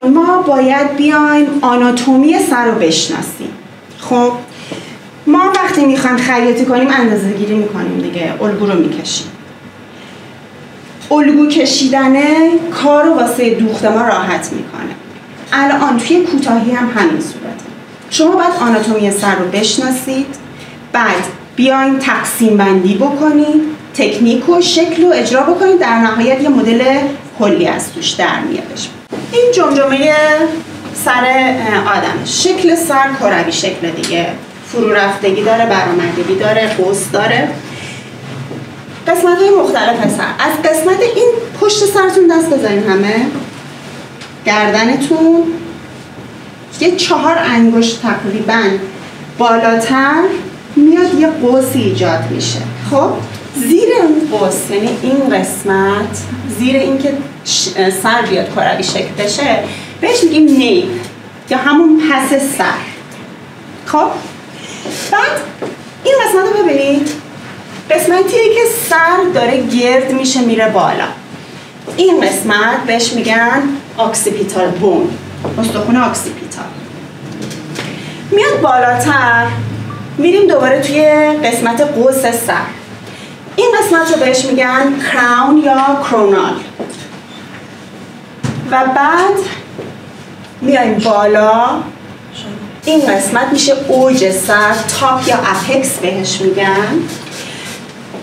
ما باید بیایم آناتومی سر رو بشناسیم. خب ما وقتی میخوایم خیاطی کنیم اندازه گیری میکنیم دیگه، الگو رو میکشیم. الگو کشیدن کار رو واسه دوخت ما راحت میکنه. الان توی کوتاهی هم همین صورته. شما باید آناتومی سر رو بشناسید، بعد بیاین تقسیم بندی بکنید، تکنیک و شکل رو اجرا بکنید، در نهایت یه مدل کلی از توش در میادش. این جمجمه سر آدم، شکل سر کروی شکل دیگه، فرو رفتگی داره، برآمدگی داره، قوس داره. قسمت‌های مختلف سر. از قسمت این پشت سرتون دست بزنید، همه گردنتون یه 4 انگشت تقریباً بالاتر میاد، یه قوسی ایجاد میشه. خب زیر اون قوس، یعنی این قسمت، زیر این که سر بیاد کروی شکل بشه، بهش میگیم نیپ یا همون پس سر. خب بعد این قسمت رو ببینید، قسمتیه که سر داره گرد میشه میره بالا. این قسمت بهش میگن آکسیپیتال بون، استخوان آکسیپیتال. میاد بالاتر، میریم دوباره توی قسمت قوس سر. این قسمت رو بهش میگن کراون یا کرونال. و بعد میایم بالا، این قسمت میشه اوج سر، تاپ یا اپکس بهش میگن.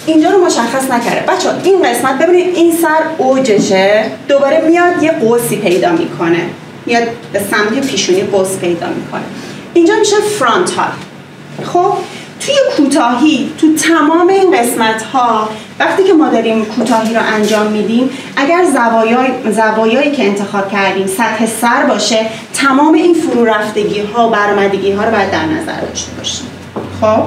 اینجا رو مشخص نکرده بچه‌ها. این قسمت ببینید، این سر اوجشه، دوباره میاد یه قوسی پیدا میکنه، میاد به سمت پیشونی قوس پیدا میکنه. اینجا میشه فرانتال. خب توی کوتاهی، تو تمام این قسمت ها وقتی که ما داریم کوتاهی رو انجام میدیم، اگر زوایایی که انتخاب کردیم سطح سر باشه، تمام این فرو رفتگی ها و برآمدگی ها رو باید در نظر داشته باشیم. خب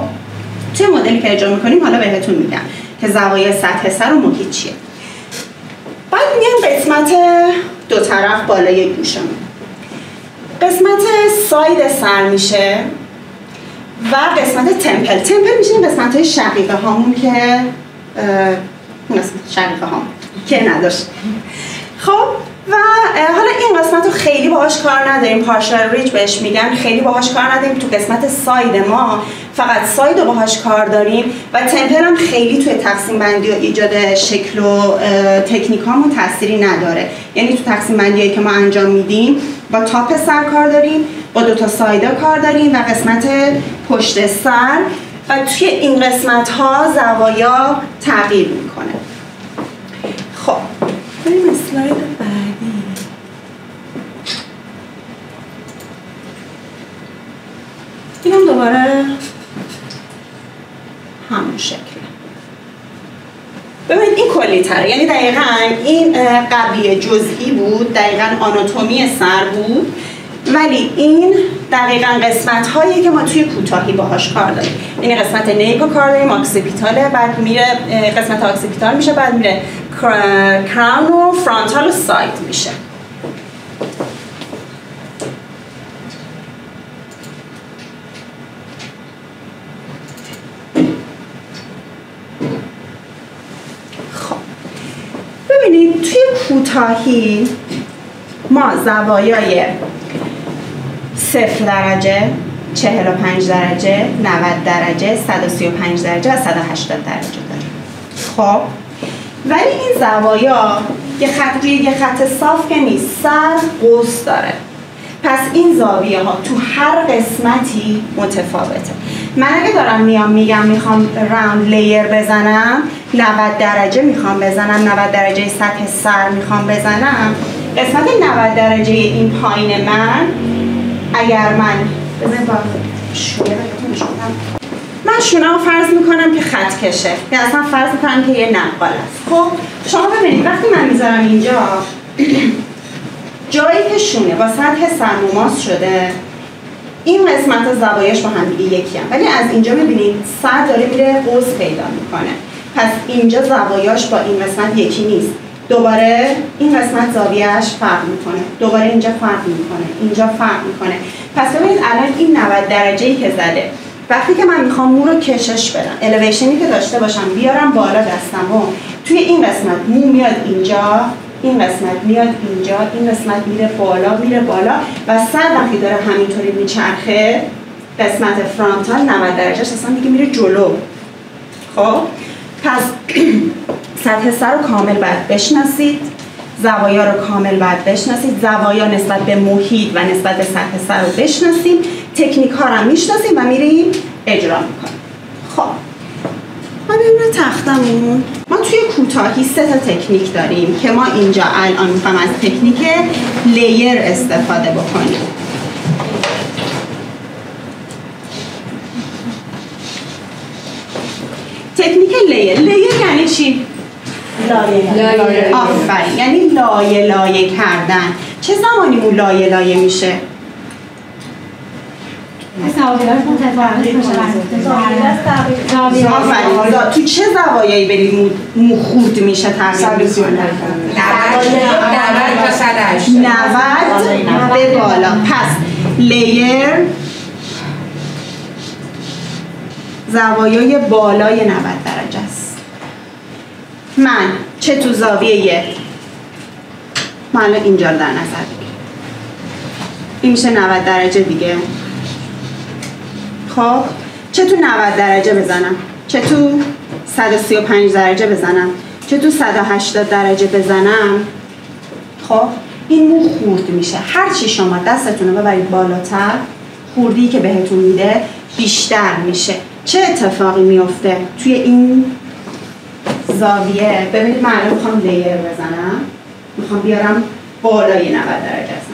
توی مدلی که اجرا میکنیم حالا بهتون میگم که زوایای سطح سر و محیط چیه. بعد میایم قسمت دو طرف بالای گوشمون، قسمت ساید سر میشه و قسمت تمپل میشه این قسمت های شقیقه هامون که شقیقه هامون که نداشت. خب و حالا این قسمت رو خیلی باهاش کار نداریم، پارشال ریج بهش میگن، خیلی باهاش کار نداریم. تو قسمت ساید ما فقط ساید رو باهاش کار داریم و تمپل هم خیلی توی تقسیم بندی و ایجاد شکل و تکنیک هامون تأثیری نداره. یعنی تو تقسیم بندی که ما انجام میدیم با تاپ سر کار داریم، با 2 تا سایدا کار داریم و قسمت پشت سر، و توی این قسمت ها زوایا تغییر میکنه. خب بریم اسلاید بعدی. اینم دوباره همون شکله. ببینید این کلی تره، یعنی دقیقاً این قبلی جزئی بود، دقیقاً آناتومی سر بود، ولی این دقیقاً قسمت هایی که ما توی کوتاهی باهاش کار داریم. یعنی قسمت نیپ کار داریم، آکسیپیتاله، بعد میره قسمت آکسیپیتال میشه، بعد میره کراون و فرانتال و ساید میشه. خب ببینید توی کوتاهی ما زوایای 0 درجه، 45 درجه، 90 درجه، 135 درجه و 180 درجه داریم. خب ولی این زوایا یه خط صاف که نیست، سر قوس داره. پس این زاویه ها تو هر قسمتی متفاوته. من اگه دارم میخوام راوند لیر بزنم، 90 درجه میخوام بزنم، 90 درجه سطح سر میخوام بزنم، قسمت 90 درجه این پایین من، اگر من شونه رو فرض میکنم که خط کشه، یا اصلا فرض میکنم که یه نقال است. خب شما ببینید وقتی من میذارم اینجا جایی که شونه با سطح سر مماس شده، این قسمت زوایاش با هم دیگه یکی هم، ولی از اینجا ببینید سر داره میره قوس پیدا میکنه، پس اینجا زوایاش با این قسمت یکی نیست. دوباره این قسمت زاویه‌اش فرق میکنه، دوباره اینجا فرق میکنه، اینجا فرق میکنه. پس ببینید الان این 90 درجه‌ای که زده، وقتی که من میخوام مو رو کشش بدم، الیویشنی که داشته باشم بیارم بالا دستمو، توی این قسمت مو میاد اینجا، این قسمت میاد اینجا، این قسمت میره بالا و سر وقتی داره همینطوری میچرخه قسمت فرانتال 90 درجهش اصلا دیگه میره جلو. خب پس سطح سر رو کامل باید بشناسید، زوایا رو کامل باید بشناسید، زوایا نسبت به محیط و نسبت به سطح سر رو بشناسیم، تکنیک ها رو هم میشناسیم و میریم اجرا میکنیم. خب ما بریم تختمون. ما توی کوتاهی 3 تا تکنیک داریم که ما اینجا الان میخوایم از تکنیک لیر استفاده بکنیم. تکنیک لیر یعنی چی؟ لایه. آفرین، یعنی لایه کردن. چه زمانی اون لایه میشه؟ تو چه زوایایی بریم مو خورد میشه تغییر میکنه؟ 90 به بالا. پس لیر زوایای بالای 90 درجه است. من چه تو زاویه ما الان اینجا رو در نظر بگیریم، این میشه 90 درجه دیگه. خب چه تو 90 درجه بزنم، چه تو 135 درجه بزنم، چه تو 180 درجه بزنم، خب این مو خورد میشه. هرچی شما دستتون رو ببرید بالاتر، خوردی که بهتون میده بیشتر میشه. چه اتفاقی میفته توی این زاویه؟ ببینید من الان میخوام لیر بزنم، میخوام بیارم بالای 90 درجه هستم.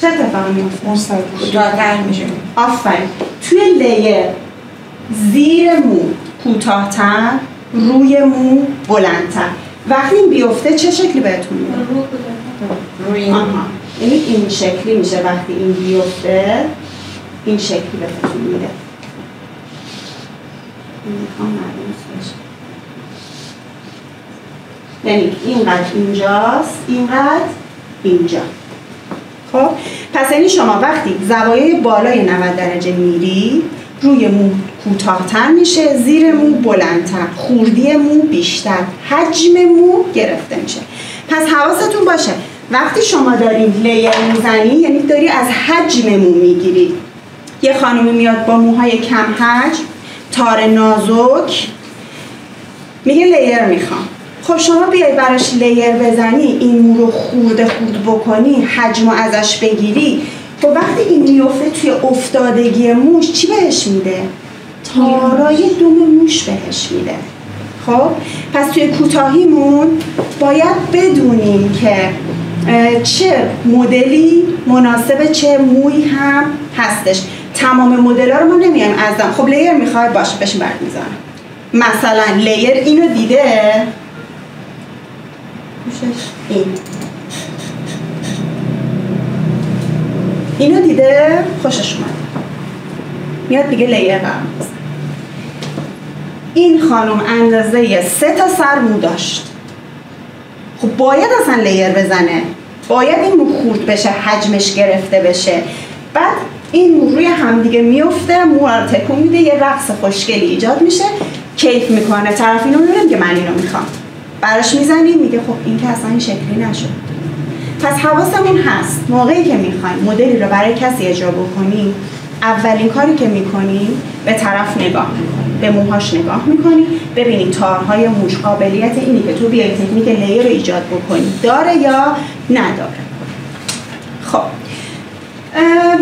چه اتفاقی میفته؟ کوتاه‌تر میشه. آفرین. توی لیر زیر مو کوتاه‌تر، روی مو بلندتر. وقتی این بیفته چه شکلی بهتون میده؟ روی. یعنی این شکلی میشه. وقتی این بیفته این شکلی بهتون میده. میخوام معلوم بشه. یعنی اینقدر اینجاست، اینقدر اینجا. خب پس یعنی شما وقتی زوایای بالای 90 درجه میری، روی مو کوتاه‌تر میشه، زیر مو بلندتر، خوردی مو بیشتر، حجم مو گرفته میشه. پس حواستون باشه وقتی شما دارین لیر میزنی یعنی داری از حجم مو میگیری. یه خانومی میاد با موهای کم حجم، تار نازک، میگه لیر میخوام. خب شما بیای براش لیر بزنی، این مو رو خورد بکنی، حجم رو ازش بگیری، خب وقتی این میفته توی افتادگی موش چی بهش میده؟ تارای دوم موش بهش میده. خب پس توی کوتاهیمون باید بدونیم که چه مدلی مناسب چه موی هم هستش. تمام مدل ها رو ما نمیایم ازدم. خب لیر میخواد باشه بشین برد میزنم. مثلا لیر اینو دیده، اینو دیده خوشش اومد، میاد دیگه لیر برم. این خانم اندازه 3 تا سر مو داشت، خب باید اصلا لیر بزنه، باید این مو خورد بشه، حجمش گرفته بشه. بعد این مو روی هم دیگه میفته، مو رو تکون میده، یه رقص خوشگلی ایجاد میشه، کیف میکنه. طرف اینو میبینه که من اینو میخوام، براش میزنی، میگه خب این که اصلا این شکلی نشد. پس حواسمون هست موقعی که میخوایم مدلی رو برای کسی اجرا بکنیم، اولین کاری که میکنیم به طرف نگاه میکنیم، به موهاش نگاه میکنیم، ببینید تارهای موش قابلیت اینی که تو بیای تکنیک لیر رو ایجاد بکنی داره یا نداره. خب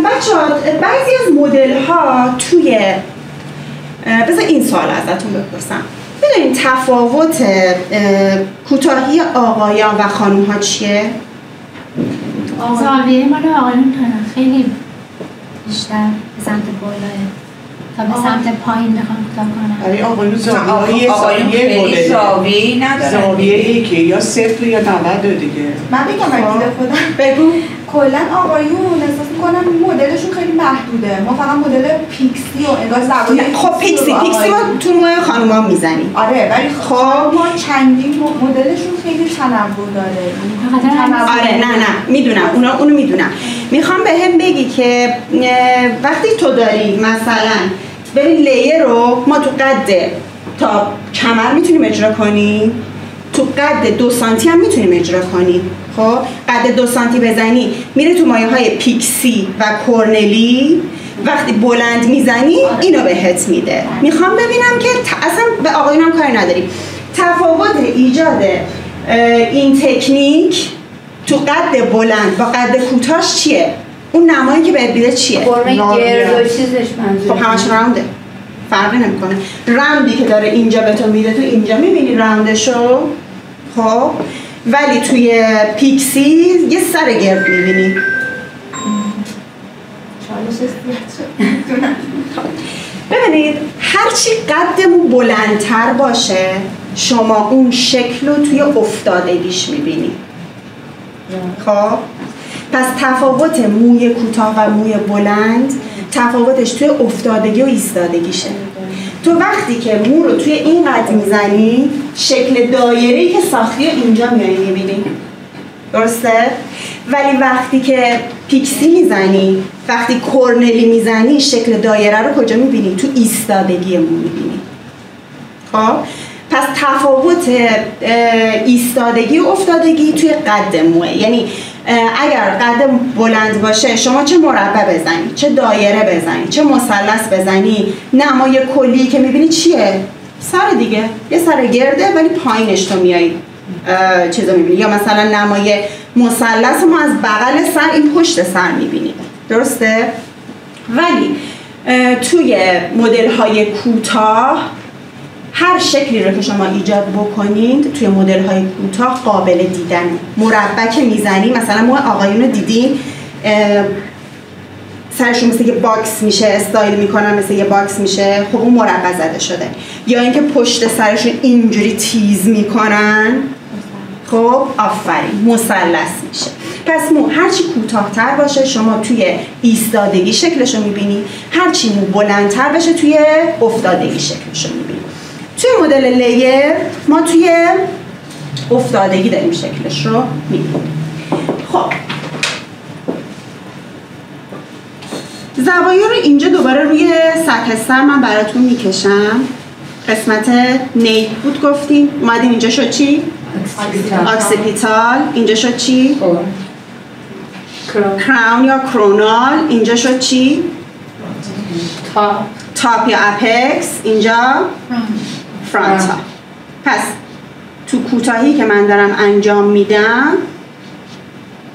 بچه‌ها بعضی از مدل ها توی بذار این سوال ازتون بپرسم، بدونید تفاوت کوتاهی آقایان و خانوم ها چیه؟ زاویه مال آقایون خیلی بیشتر به سمت بالاه تا به سمت پایین بخوام کوتاه کنم. برای آقایون خیلی زاویه‌ای نداره. زاویه‌ای که یا 0 یا 90 دیگه. من بگم اگه خودم بگو. کلا آقایون احساس می‌کنم مدلشون خیلی محدوده. ما فقط مدل پیکسی و انگار زوایای خب پیکسی ما تو موهای خانوما میزنیم. آره ولی خب ما چندین مدلشون خیلی تنوع داره. آره نه میدونم اونو میدونم. میخوام بهم بگی که وقتی تو داری مثلا ببین لیر رو ما تو قد تا کمر میتونیم اجرا کنیم، تو قد 2 سانتی هم میتونیم اجرا کنیم. خب قد 2 سانتی بزنی میره تو مایه های پیکسی و کورنلی، وقتی بلند میزنی اینو بهت میده. میخوام ببینم که اصلا به آقایونم کاری نداریم، تفاوت ایجاد این تکنیک تو قد بلند با قد کوتاهش چیه؟ اون نمایی که بهت میده چیه؟ فرم گرد و چیزش منظور. خب همش راونده، فرقی نمیکنه. راوندی که داره اینجا به تو میده، تو اینجا میبینی راوندشو، خب ولی توی پیکسی یه سر گرد میبینی. ببینید هرچی قدمون بلندتر باشه شما اون شکل رو توی افتادگیش میبینی. خب پس تفاوت موی کوتاه و موی بلند تفاوتش توی افتادگی و ایستادگیشه. تو وقتی که مو رو توی این قد میزنی شکل دایره‌ای که ساختی رو اینجا میای میبینی، درسته؟ ولی وقتی که پیکسی میزنی، وقتی کورنلی میزنی شکل دایره رو کجا میبینی؟ تو ایستادگی مو میبینی. خب پس تفاوت ایستادگی و افتادگی توی قد موه. یعنی اگر قد بلند باشه شما چه مربع بزنی، چه دایره بزنی، چه مثلث بزنی، نمای کلی که میبینی چیه؟ سر دیگه، یه سر گرده ولی پایینش تو میای چیزا میبینی. یا مثلا نمای مثلث ما از بغل سر این پشت سر میبینیم، درسته؟ ولی توی مدل های کوتاه هر شکلی رو که شما ایجاد بکنید توی مدل های کوتاه قابل دیدن. مربع که میزنی، مثلا ما آقایون رو دیدین سرشون مثل یه باکس میشه، استایل میکنن مثل یه باکس میشه، خب اون مربع زده شده. یا اینکه پشت سرشون اینجوری تیز میکنن، خب آفرین مثلث میشه. پس مو هرچی کوتاه‌تر باشه شما توی ایستادگی شکلشو میبینی، هرچی مو بلندتر بشه توی افتادگی شکلشو میبینی. توی مدل لیر ما توی افتادگی داریم شکلش رو میبینیم. خب زوایا رو اینجا دوباره روی سطح سر من براتون میکشم. قسمت نیک بود گفتیم، اومدیم اینجا شد چی؟ آکسیپیتال. اینجا شد چی؟ کراون یا کرونال. اینجا شد چی؟ تاپ یا اپکس. اینجا فرانتال. پس تو کوتاهی که من دارم انجام میدم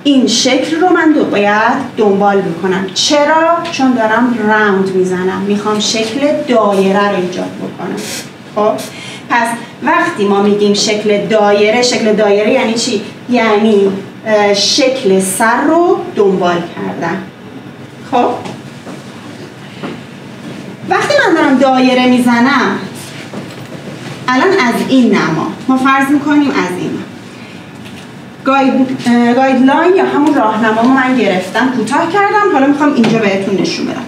این شکل رو من باید دنبال بکنم. چرا؟ چون دارم راوند میزنم، میخوام شکل دایره رو ایجاد بکنم. خب پس وقتی ما میگیم شکل دایره یعنی چی؟ یعنی شکل سر رو دنبال کردن. خب وقتی من دارم دایره میزنم الان از این نما ما فرض میکنیم از این گایدلاین یا همون راهنما من گرفتم، کوتاه کردم، حالا میخوام اینجا بهتون نشون بدم.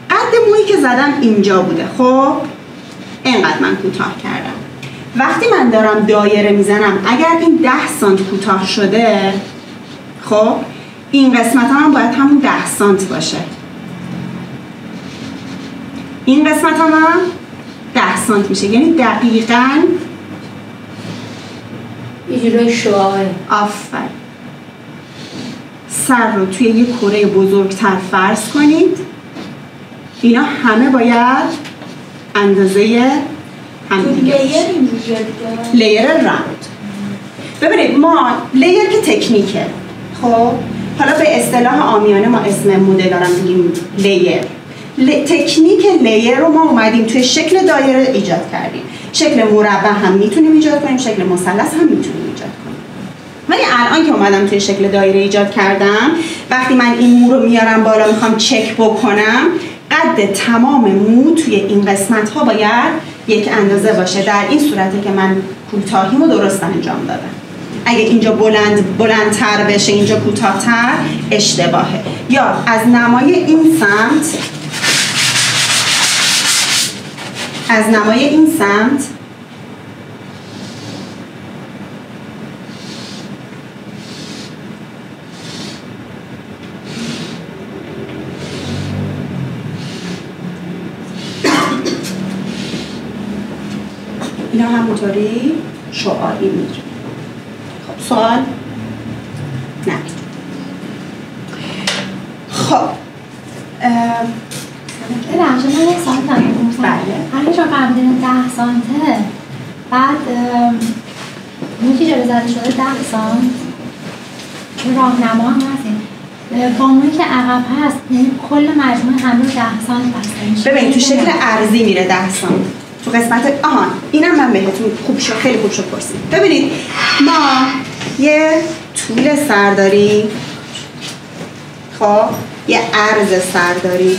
قد مویی که زدم اینجا بوده، خب اینقدر من کوتاه کردم. وقتی من دارم دایره میزنم اگر این 10 سانت کوتاه شده، خب این قسمت هم باید همون 10 سانت باشه. این قسمت هم 10 سانت میشه، یعنی دقیقاً اینجوری شعاعه. آفرین. سر رو توی یه کره بزرگتر فرض کنید. اینا همه باید اندازه هم دیگه لیر اینجوریه دیگه. لیر راوند. ببینید ما لیر که تکنیکه، خب حالا به اصطلاح عامیانه ما اسم مدل رو میگیم لیر. تکنیک لیر رو ما اومدیم توی شکل دایره ایجاد کردیم. شکل مربع هم میتونیم ایجاد کنیم، شکل مثلث هم میتونیم ایجاد کنیم. ولی الان که اومدم توی شکل دایره ایجاد کردم، وقتی من این مو رو میارم بالا میخوام چک بکنم، قد تمام مو توی این قسمت ها باید یک اندازه باشه. در این صورته که من کوتاهیمو درست انجام دادم. اگه اینجا بلندتر بشه اینجا کوتاه‌تر اشتباهه. یا از نمای این سمت اینا همونطوری شعاعی میره. خب سوال؟ نه. خب ببخشید من یه سوال دارم می‌پرسم. بله. اگه شما فرمودین 10 سانته بعد اون که جلو زده شده 10 سانت راهنما هم هستیم با اونی که عقب هست یعنی کل مجموع همه 10 سانت بسته میشه. ببین تو شکل ارزی میره 10 سانت. تو قسمت اینم من بهتون خیلی خوب شد پرسید. ببینید ما یه طول سر داریم، خب یه عرض سر داریم.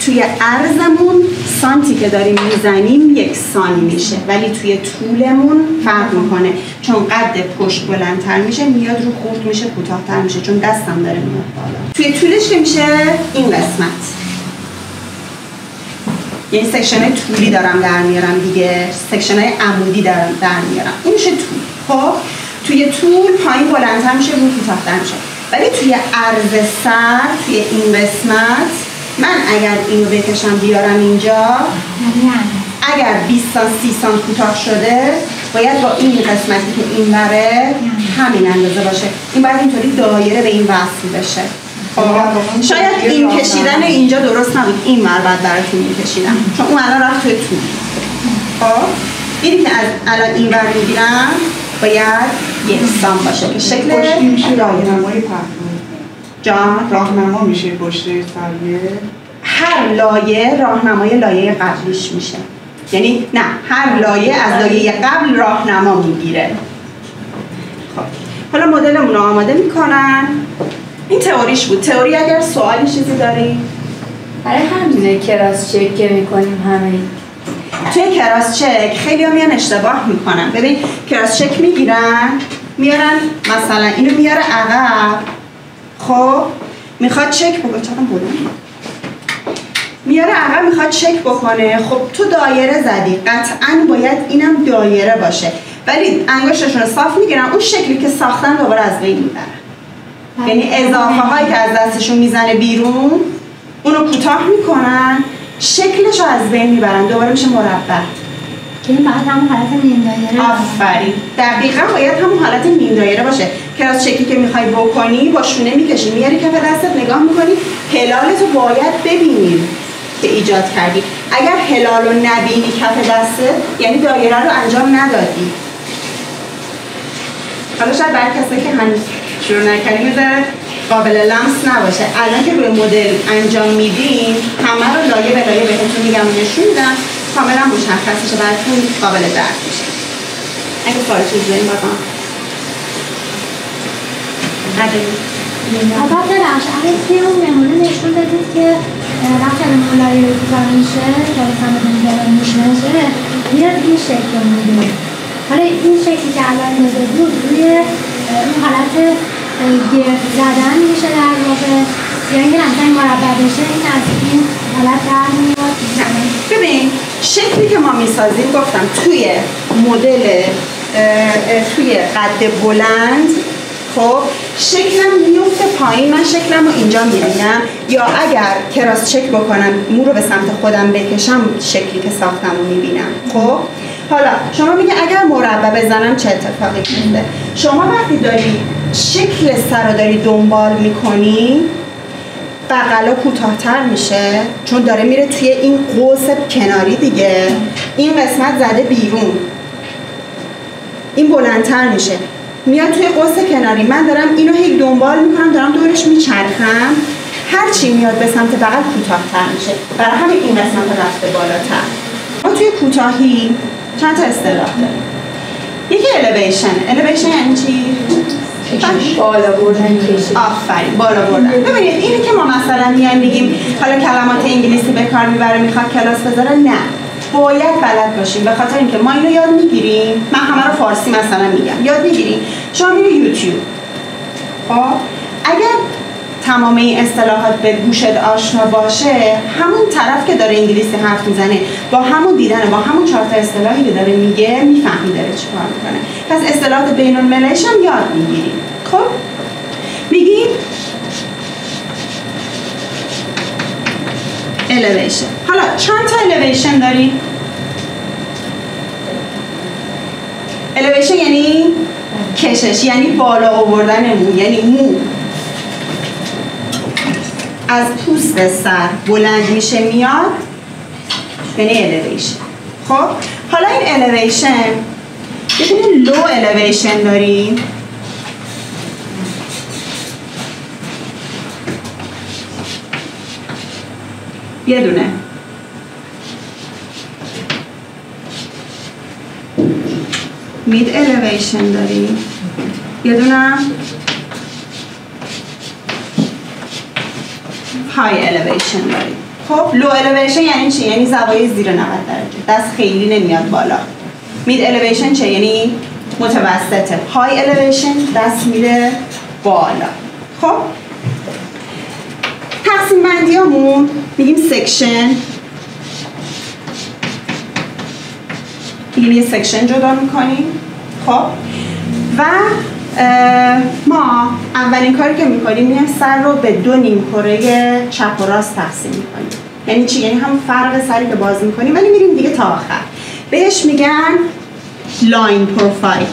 توی عرضمون سانتی که داریم میزنیم یکسانی میشه، ولی توی طولمون فرق میکنه، چون قد پشت بلندتر میشه، میاد رو خورد میشه، کوتاه‌تر میشه، چون دستم داره میاد بالا. توی طولش که میشه این قسمت، یعنی سکشن‌های طولی دارم در میارم دیگه، سکشن‌های عمودی دارم در میارم، این میشه طول. خب توی طول پایین بلندتر میشه، رو کوتاه‌تر میشه، ولی توی عرض سر توی این قسمت من اگر اینو بکشم بیارم اینجا، اگر 20 سانت 30 سانت کوتاه شده باید با این قسمتی که این بره همین اندازه باشه. این باید اینطوری دایره به این وصل بشه. شاید این کشیدن اینجا درست نبود، این ور بعد براتون میکشیدم، چون اون الان رفت توی طول. خب اینی که از الان این ور میگیرم باید یکسان باشه که شکل پشتی میشه راهنمای پهلو. جان راهنما میشه پشت سریه. هر لایه راهنمای لایه قبلیش میشه، یعنی نه هر لایه از لایه قبل راهنما میگیره. خب حالا مدلمون رو آماده میکنن. این تئوریش بود. تئوری اگر سوالی چیزی داری؟ برای همینه کراس چک که میکنیم همه. توی کراس چک خیلی ها میان اشتباه میکنن. ببین کراس چک میگیرن میارن مثلا اینو میاره عقب، خب میخواد چک بکنه، چقدر بودن میاره عقب میخواد چک بکنه. خب تو دایره زدی، قطعا باید اینم دایره باشه، ولی انگشتشون رو صاف میگیرن، اون شکلی که ساختن دوباره از بین میبرن. یعنی اضافه هایی که از دستشون میزنه بیرون اونو کوتاه میکنن، شکلش رو از بین میبرن، دوباره میشه مربع. که این باید همون حالت نیم دایره. آفرین، دقیقا باید همون حالت نیم دایره باشه. کراس چکی که میخوای بکنی با شونه میکشی، میاری کف دستت نگاه میکنی، هلالتو باید ببینی که ایجاد کردی. اگر هلال رو نبینی کف دستت یعنی دایره رو انجام ندادی. حالا شاید برای کسایی که هنوز شروع نکردیم میذاره قابل لمس نباشه. الان که روی مدل انجام میدیم همه رو لایه به لایه بهتون میگم و نشون میدم، کاملا مشخص میشه، براتون قابل درک میشه. اگه سوال چیزی داریم بازم نداریم. البته بخش اگه توی اون نمونه نشون دادید که وقتی اون لایه رو کوتاه میشه که مثلا بدون میشه میاد این شکل رو میده. حالا این شکلی که اول داده بود روی اون حالت گرد زدن میشه در واقع، یا اینکه مثلا این مربع بشه این از این حالت در میاد. ببین شکلی که ما میسازیم گفتم توی مدل توی قد بلند، خب شکلم میفته پایین، من شکلم رو اینجا میبینم، یا اگر کراس چک بکنم مو رو به سمت خودم بکشم شکلی که ساختم رو میبینم. خب حالا شما میگه اگر مربع بزنم چه اتفاقی میفته؟ شما وقتی داری شکل سر رو داری دنبال میکنی بغلا کوتاه‌تر میشه، چون داره میره توی این قوس کناری دیگه، این قسمت زده بیرون، این بلندتر میشه، میاد توی قوس کناری. من دارم اینو هی دنبال میکنم، دارم دورش میچرخم، هر چی میاد به سمت بغل کوتاه‌تر میشه، برای همین این قسمت رفته بالاتر. ما توی کوتاهی چند تا اصطلاح داریم. یکی الیویشن یعنی چی؟ بالا بردن کشید. آفرین، بالا بردن. ببینید اینی که ما مثلا میایم میگیم حالا کلمات انگلیسی به کار میبره میخواد کلاس بذاره، نه، باید بلد باشیم، به خاطر اینکه ما اینو یاد میگیریم. من همه رو فارسی مثلا میگم یاد میگیریم، شما میری یوتیوب، خب اگر تمام این اصطلاحات به گوشت آشنا باشه، همون طرف که داره انگلیسی حرف میزنه با همون دیدن با همون 4 تا اصطلاحی که داره میگه میفهمی داره چیکار میکنه. پس اصطلاحات بین المللیش هم یاد میگیریم. خب میگیم elevation. حالا چند تا elevation داریم؟ elevation یعنی کشش، یعنی بالا آوردن مو، یعنی مو از پوست سر بلند میشه میاد، یعنی elevation. خب حالا این elevation یه دونه low elevation داریم یه دونه mid elevation داریم، یه دونه high elevation داریم. خب low elevation یعنی چی؟ یعنی زوایای زیر 90 درجه، دست خیلی نمیاد بالا. mid elevation چه؟ یعنی متوسطه. high elevation دست میره بالا. خب تقسیم بندیامون میگیم section، یه سکشن جدا میکنیم. خب و ما اولین کاری که میکنیم میایم سر رو به 2 نیمکره چپ و راست تقسیم میکنیم. یعنی چی؟ یعنی هم فرق سری که باز میکنیم ولی میریم دیگه تا آخر. بهش میگن لاین پروفایل.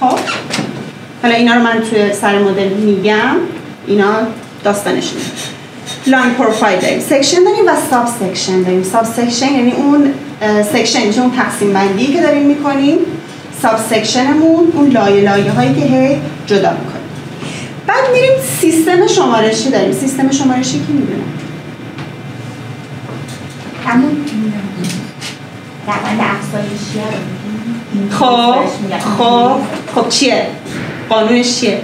خب حالا اینا رو من توی سر مدل میگم، اینا داستانشونه. لاین پروفایل داریم، سکشن داریم و ساب سکشن داریم. ساب سکشن یعنی اون سکشن میشه اون تقسیم بندی که داریم میکنیم، ساب سکشنمون اون لایه هایی که هی جدا میکنیم. بعد میریم سیستم شمارشی داریم. سیستم شمارشی کی میدونه؟ همون روند افزایشی رو خب چیه؟ قانونش چیه؟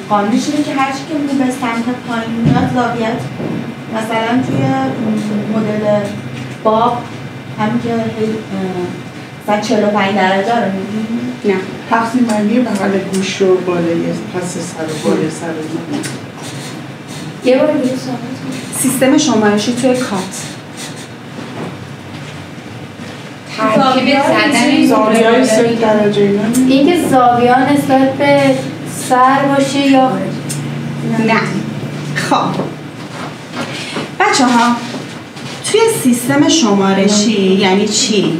قانونش اینه که هر چی که مو به سمت پایین میاد زاویت، مثلا توی مدل باب همین که مثلا 45 درجه رو می‌بینیم. نه، تقسیم بندی بغل گوش رو بالای پس سر و بالای سر رو یه بار دیگه صحبت سیستم شمارشی توی کات. ترکیب زدن زاویه‌های 30 درجه اینا این که زاویه نسبت به سر باشه یا نه. خب بچه ها توی سیستم شمارشی یعنی چی؟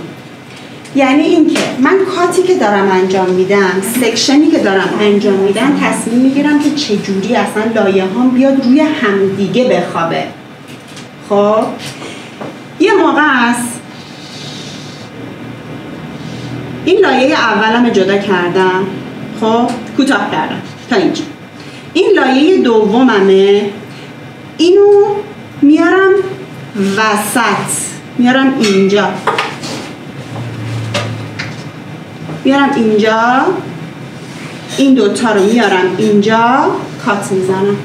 یعنی اینکه من کاتی که دارم انجام میدم، سکشنی که دارم انجام میدم، تصمیم میگیرم که چجوری اصلا لایه هام بیاد روی همدیگه بخوابه. خب یه موقع است این لایه اولم جدا کردم، خب کوتاه کردم تا اینجا. این لایه دوممه، اینو میارم وسط، میارم اینجا، میارم اینجا، این دوتا رو میارم اینجا، کات میزنم.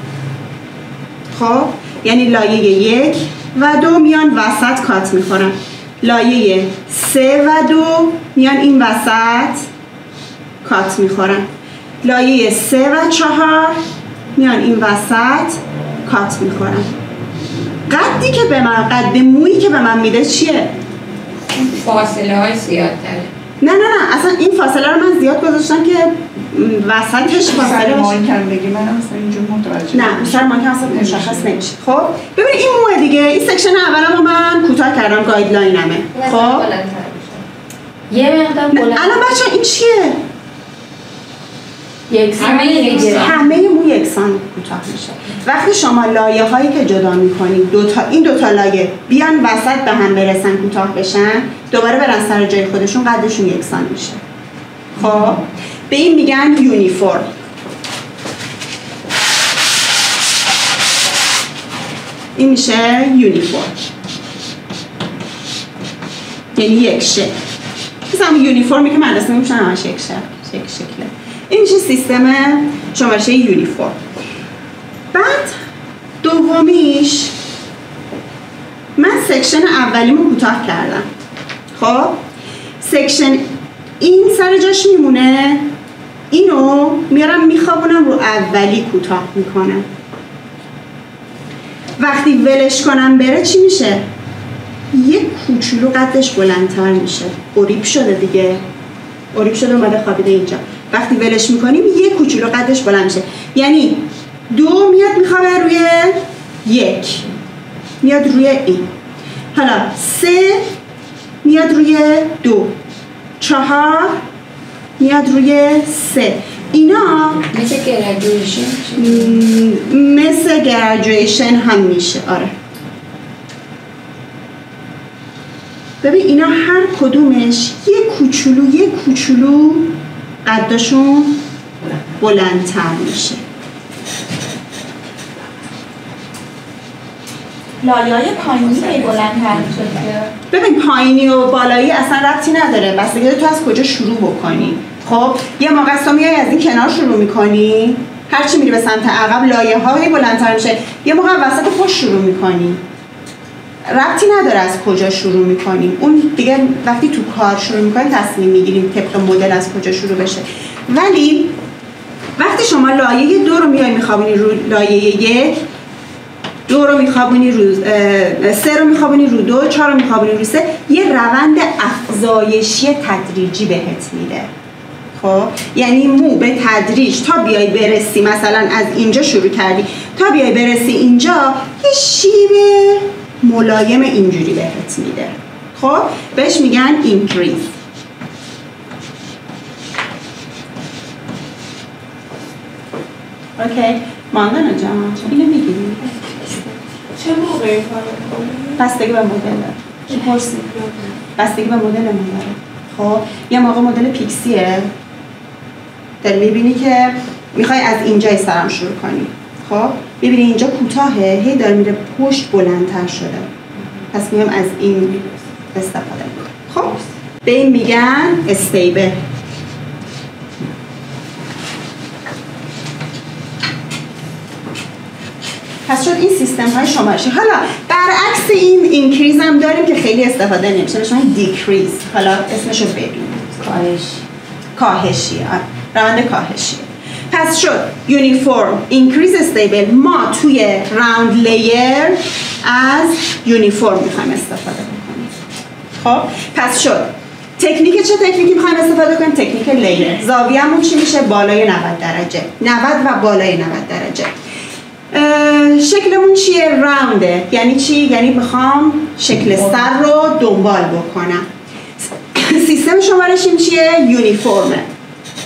خب یعنی لایه 1 و 2 میان وسط کات میخورن، لایه 3 و 2 میان این وسط کات میخورن، لایه 3 و 4 میان این وسط کات میخورن. قدی که به من، قد مویی که به من میده چیه؟ فاصله های زیاد داره. نه اصلا این فاصله رو من زیاد گذاشتم که وسطش فاصله سر باشه. مایکم بگی منم مثلا اینجا متوجه نه سر مایکم اصلا مشخص نمیشه. خب ببین این موه دیگه، این سکشن اولم رو من کوتاه کردم، گایدلاینمه. خب یه مقدار بلند. الان بچه این چیه؟ همه مو یکسان کوتاه میشه. وقتی شما لایه هایی که جدا میکنید، این دوتا لایه بیان وسط به هم برسن، کوتاه بشن، دوباره برن سر جای خودشون، قدشون یکسان میشه. خب به این میگن یونیفرم. این میشه یونیفرم، یعنی یک شکل. مثلا یونیفرمی که مدرسه میشن همش یک شکله. این میشه سیستم شمارشی یونیفرم. بعد دومیش من سکشن اولیمو کوتاه کردم. خب سکشن این سر جاش میمونه، اینو میارم میخوابونم رو اولی کوتاه میکنم. وقتی ولش کنم بره چی میشه؟ یه کوچولو قدش بلندتر میشه. اوریب شده دیگه، اوریب شده اومده خوابیده اینجا. وقتی ولش میکنیم یه کوچولو قدش بلند میشه. یعنی 2 میاد میخوابه روی 1 میاد روی این. حالا 3 میاد روی 2، 4 میاد روی 3. اینا مثل گرادویشن مثل گرادویشن هم میشه. آره ببین اینا هر کدومش یه کوچولو قدشون بلندتر میشه. لایه‌های پایینی بلندتر میشه. ببین پایینی و بالایی اصلا ربطی نداره، بستگی داره تو از کجا شروع بکنی. خب یه موقع تو میای از این کنار شروع میکنی، هرچی میری به سمت عقب لایه‌های بلندتر میشه. یه موقع وسط پشت شروع میکنی، ربطی نداره از کجا شروع میکنیم. اون دیگه وقتی تو کار شروع میکنیم تصمیم میگیریم طبق مدل از کجا شروع بشه. ولی وقتی شما لایه 2 رو میای میخوابونی رو لایه 1، 2 رو میخوابونی رو 3 رو میخوابونی رو 2، 4 رو میخوابونی رو 3، یه روند افزایشی تدریجی بهت میده. خب یعنی مو به تدریج تا بیای برسی، مثلا از اینجا شروع کردی تا بیای برسی اینجا، یه شیب ملایم اینجوری بهت میده. خب بهش میگن اینکریز. اوکی ماندانا جان اینو میگیری؟ چه موقعی کار می‌کنی؟ بستگی به مدل داره. بستگی به مدل ما داره. خب یه موقع مدل پیکسیه، داری میبینی که میخوای از اینجای سرم شروع کنی. خب ببینی اینجا کوتاهه، هی داره میره پشت بلندتر شده، پس میام از این استفاده میکنم. خب به این میگن استیبل. پس شد این سیستم های شمارشی. حالا برعکس این اینکریز هم داریم که خیلی استفاده نمیشه، بهش میگن دیکریز. حالا اسمشو بدون کاهشی، روند کاهشی. پس شد یونیفورم، اینکریز، استیبل. ما توی راوند لیر از یونیفورم میخوایم استفاده بکنیم. خب پس شد تکنیک چه تکنیکی میخوایم استفاده کنیم؟ تکنیک لیر. زاویه‌مون چی میشه؟ بالای 90 درجه، 90 و بالای 90 درجه. شکلمون چیه؟ راونده. یعنی چی؟ یعنی میخوام شکل سر رو دنبال بکنم. سیستم شمارشیم چیه؟ یونیفورمه.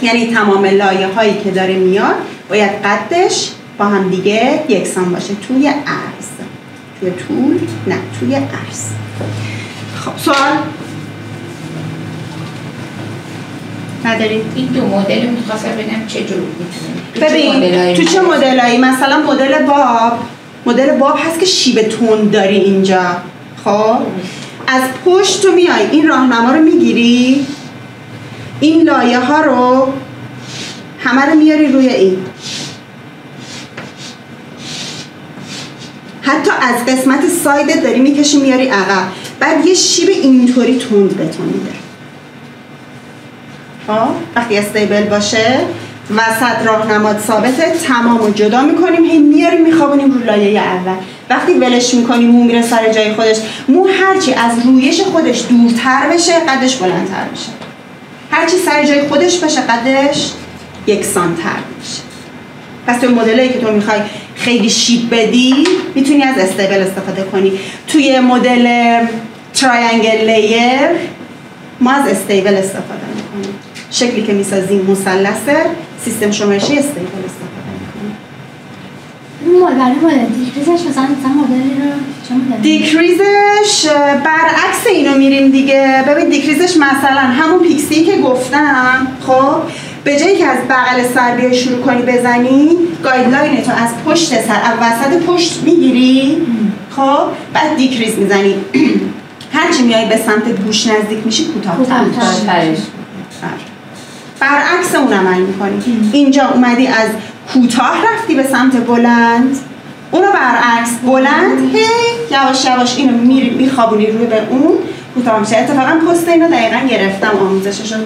یعنی تمام لایه هایی که داره میاد باید قدش با هم دیگه یکسان باشه توی عرض، توی طول نه، توی عرض. خب سوال ندارید؟ این دو مدل میخواستم ببینم چه جور میتونیم ببین تو چه مدلایی؟ مثلا مدل باب هست که شیب تند داری اینجا. خب از پشت تو میای این راهنما رو میگیری، این لایه ها رو همه رو میاری روی این، حتی از قسمت ساید داری میکشی میاری عقب، بعد یه شیب اینطوری تند بهتون میده. وقتی استیبل باشه وسط راهنمات ثابته، تمام رو جدا میکنیم، هی میاریم میخوابونیم رو لایه اول. وقتی ولش میکنیم مو میره سر جای خودش. مو هرچی از رویش خودش دورتر بشه قدش بلندتر میشه، هرچی سر جای خودش باشه قدش یکسان‌تر میشه. پس توی مدلی که تو میخوای خیلی شیب بدی میتونی از استیبل استفاده کنی. توی مدل تراینگل لیر ما از استیبل استفاده میکنیم. شکلی که میسازیم مثلثه، سیستم شمارشی استیبل استفاده میکنیم. برای مدل دیکریزش مثلا مدلی رو چه مدلی؟ دیکریزش برعکس اینو میریم دیگه. ببین دیکریزش مثلا همون پیکسی که گفتم، خب به جایی که از بغل سر بیای شروع کنی بزنی، گایدلاین تو از پشت سر، از وسط پشت میگیری، خب بعد دیکریز میزنی. هرچی میای به سمت گوش نزدیک میشی کوتاه‌تر میشه. برعکس اون عمل میکنی. اینجا اومدی از کوتاه رفتی به سمت بلند، اونو برعکس بلند، هی یواش یواش اینو میخوابونی روی به اون کوتاه میشه. اتفاقا پست اینو دقیقا گرفتم، آموزشش رو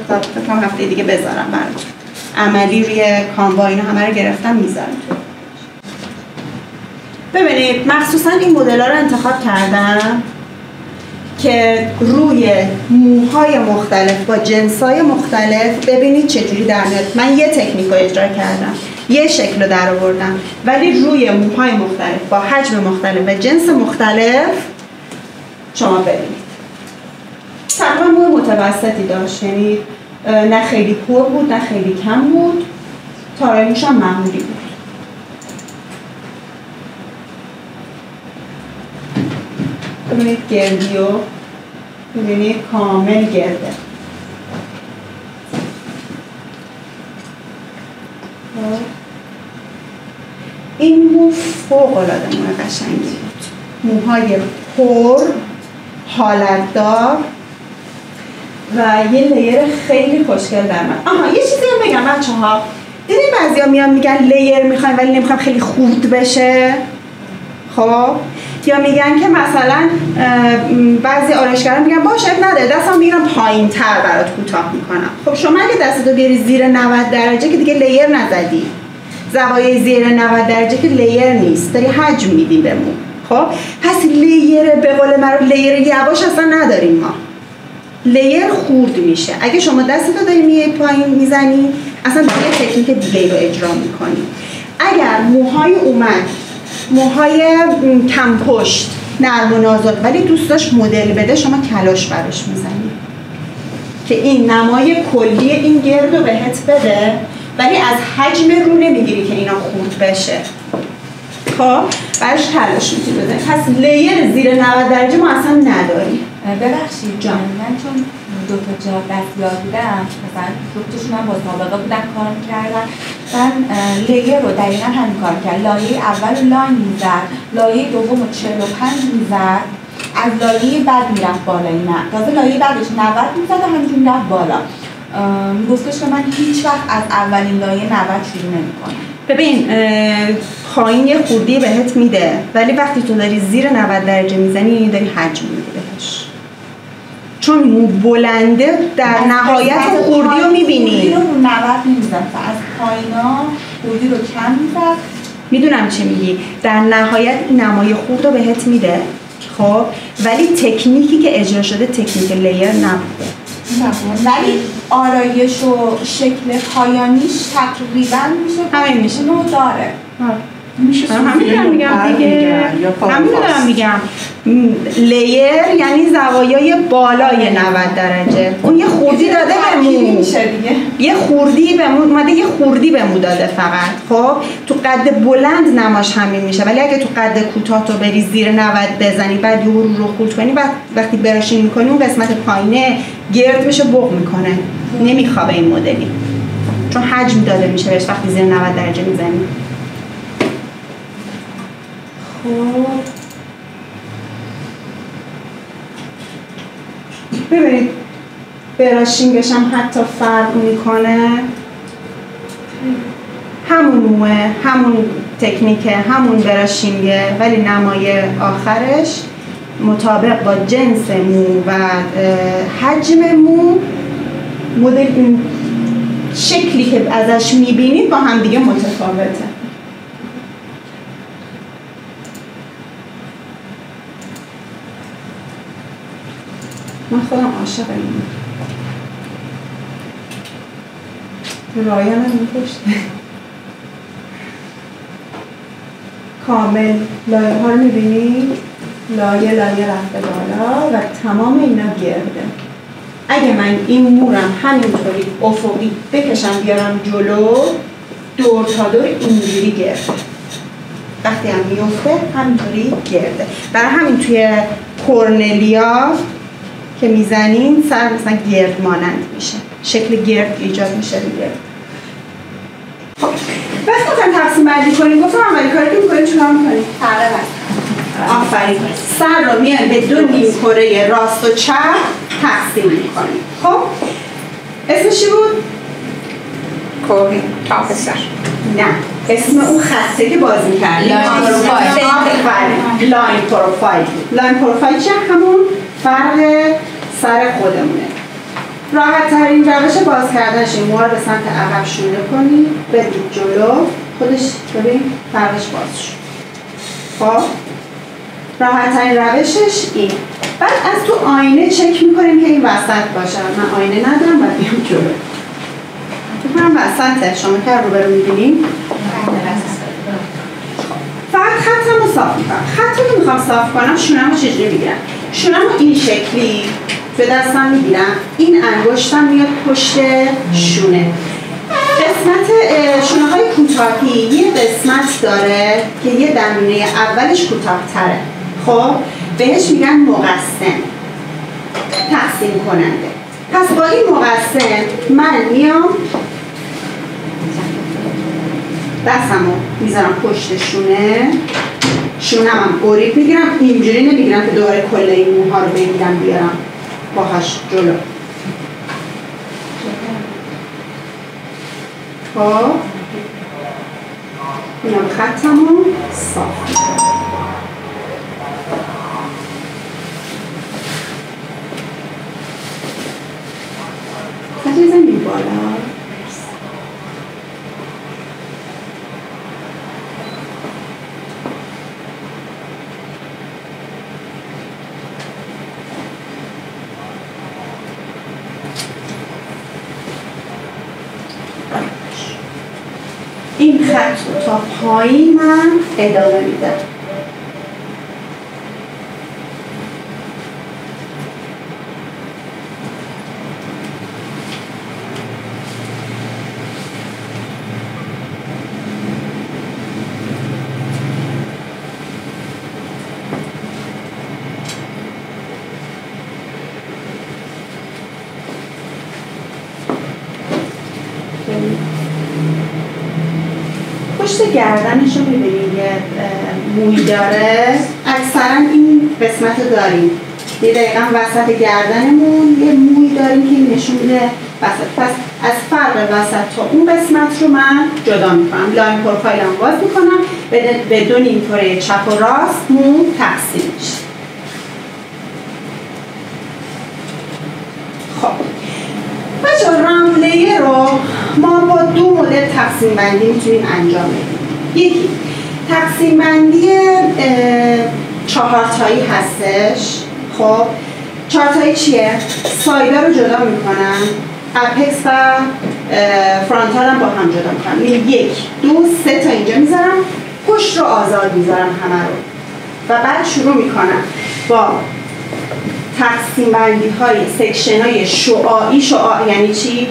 تا هفته دیگه بذارم براتون. عملی روی کانوا اینو همه رو گرفتم میذارم. ببینید مخصوصا این مدل‌ها رو انتخاب کردم که روی موهای مختلف با جنسای مختلف ببینید چجوری در میاد. من یه تکنیک رو اجرا کردم، یه شکل رو در آوردم، ولی روی موهای مختلف با حجم مختلف و جنس مختلف شما ببینید. تقریبا مو متوسطی داشت، یعنی نه خیلی پر بود نه خیلی کم بود، تارای موش هم معمولی بود. ببینید گردی رو ببینید کامل گرده. این مو فوق العاده مو قشنگی بود، موهای پر حالتدار و یه لیر خیلی خوشگل در من. یه چیزی هم بگم بچه‌ها، دیدین بعضیا میان میگن لیر میخوایم ولی نمیخوایم خیلی خورد بشه. خب یا میگن که مثلا بعضی آرایشگران میگن باشه نداره دستم میگیرم پایین تر برات کوتاه میکنم. خب شما اگه دستتو بیاری زیر 90 درجه که دیگه لیر نزدی، زوایای زیر 90 درجه که لیر نیست، داری حجم میدی به مو. خب پس لیر به قول معروف لیر یواش اصلا نداریم ما، لیر خورد میشه. اگه شما دستتو داری میای پایین میزنی اصلا یه تکنیک دیگه رو اجرا میکنی. اگر موهای اومد موهای کم پشت نرم و نازک ولی دوست داشت مدل بده، شما کلاش براش میزنی که این نمای کلی این گرد رو بهت بده، ولی از حجم رو نمیگیری که اینا خورد بشه. خب براش کلاش میتونی بزنی. پس لیر زیر 90 درجه ما اصلا نداریم. ببخشید جان، من چون دو تا جا دستیار بودم، مثلا دوتاشون هم با سابقه بودن کار می‌کردن، من لیر رو دقیقا همین کار کرد. لایه اول رو لاین میزد، لایه دوم رو 45 میزد، از لایه بعد میرفت بالا. نه تازه لایه بعدش 90 میزد و همینجور میرفت بالا. میگفتش که من هیچ وقت از اولین لایه 90 شروع نمی‌کنم. ببین پایین یه خوردی بهت میده، ولی وقتی تو داری زیر 90 درجه میزنی داری حجم میدی بهش، چون مو بلنده در نهایت خوردی رو میبینی. خوردی رو 90 نمیزن، از پایینا خوردی رو کم میزد. میدونم چی میگی، در نهایت این نمای خورد رو بهت میده. خب ولی تکنیکی که اجرا شده تکنیک لیر نبوده، ولی آرایش و شکل پایانیش تقریبا میشه همین میشه نوع داره. همین دارم میگم لیر یعنی زوایای بالای 90 درجه. اون یه خوردی داده به مو، یه خوردی به مو اومده، یه خوردی به مو داده فقط. خب تو قد بلند نماش همین میشه، ولی اگه تو قد کوتاه تو بری زیر 90 بزنی بعد یه رو خورد کنی، بعد وقتی براشین میکنی اون قسمت پایینه گرد میشه، بغ میکنه، نمیخوابه این مدلی، چون حجم داده میشه بهش وقتی زیر 90 درجه میزنی. خب ببینید براشینگش هم حتی فرق میکنه، همون موه، همون تکنیکه، همون براشینگه، ولی نمای آخرش مطابق با جنس مو و حجم مو، مدل شکلی که ازش میبینید با هم دیگه متفاوته. من خودم عاشق این رایان این پشته کامل لایه ها رو میبینید، لایه رفته بالا و تمام اینا گرده. اگه من این مورم همینطوری افقی بکشم بیارم جلو، دور تا دور اینجوری گرده، وقتی هم میفته همینطوری گرده. برای همین توی کورنلیا که میزنین سر مثلا گرد مانند میشه، شکل گرد ایجاد میشه دیگه. خب بس گفتم تقسیم بندی کنیم، گفتم اولی کاری که میکنیم چیکار میکنیم؟ فرق بست. آفرین. سر رو میایم به 2 نیمکره راست و چپ تقسیم میکنیم. خب اسمش چی بود؟ کوهی تاپ سر. نه اسم اون خطه که بازی کردیم لاین پروفایل. لاین پروفایل چیه؟ همون فرق سر خودمونه. راحت ترین روش باز کردنش این موها رو به سمت عقب شونه کنی، بدید جلو، خودش ببین فرقش باز شد. خب راحت ترین روشش این. بعد از تو آینه چک میکنیم که این وسط باشه. من آینه ندارم و بیام جلو. تو کنم وسطه. شما که رو برو میبینیم فقط خطم رو صاف میکنم. خطم رو میخوام صاف کنم. شونم رو چجوری میگیرم؟ شونم رو این شکلی به دستم میگیرم. این انگشتم میاد پشت شونه. قسمت شونه های کوتاهی یه قسمت داره که یه دندونه اولش کوتاه‌تره. خب بهش میگن مقسم، تقسیم کننده. پس با این مقسم من میام دستمو میذارم پشت شونم هم قریب میگیرم. اینجوری نمیگیرم که دوباره کل این موها رو بگیرم بیارم باهاش جلو. خب میام خطمو صاف خط زمین بالا. این خط رو تا پایین من ادامه میدم. پشت گردنش رو می‌بینید یه موی داره. اکثرا این قسمت رو داریم. یه دقیقا وسط گردنمون یه موی داریم که نشون میده وسط. پس از فرق وسط تا اون قسمت رو من جدا میکنم. لاین پروفایلم باز میکنم. بدون اینطوری چپ و راست مو تقسیم میشه. خب بچه راوند لیر رو ما با دو مدل تقسیم بندی میتونیم انجام بدیم. یکی تقسیم بندی چهارتایی هستش. خب چهارتایی چیه؟ سایدا رو جدا میکنم، اپکس و فرانتال هم با هم جدا میکنم. یک، دو، سه تا اینجا میذارم، پشت رو آزاد میذارم همه رو و بعد شروع میکنم با تقسیم بندی های سکشن های شعاعی. شعاع یعنی چی؟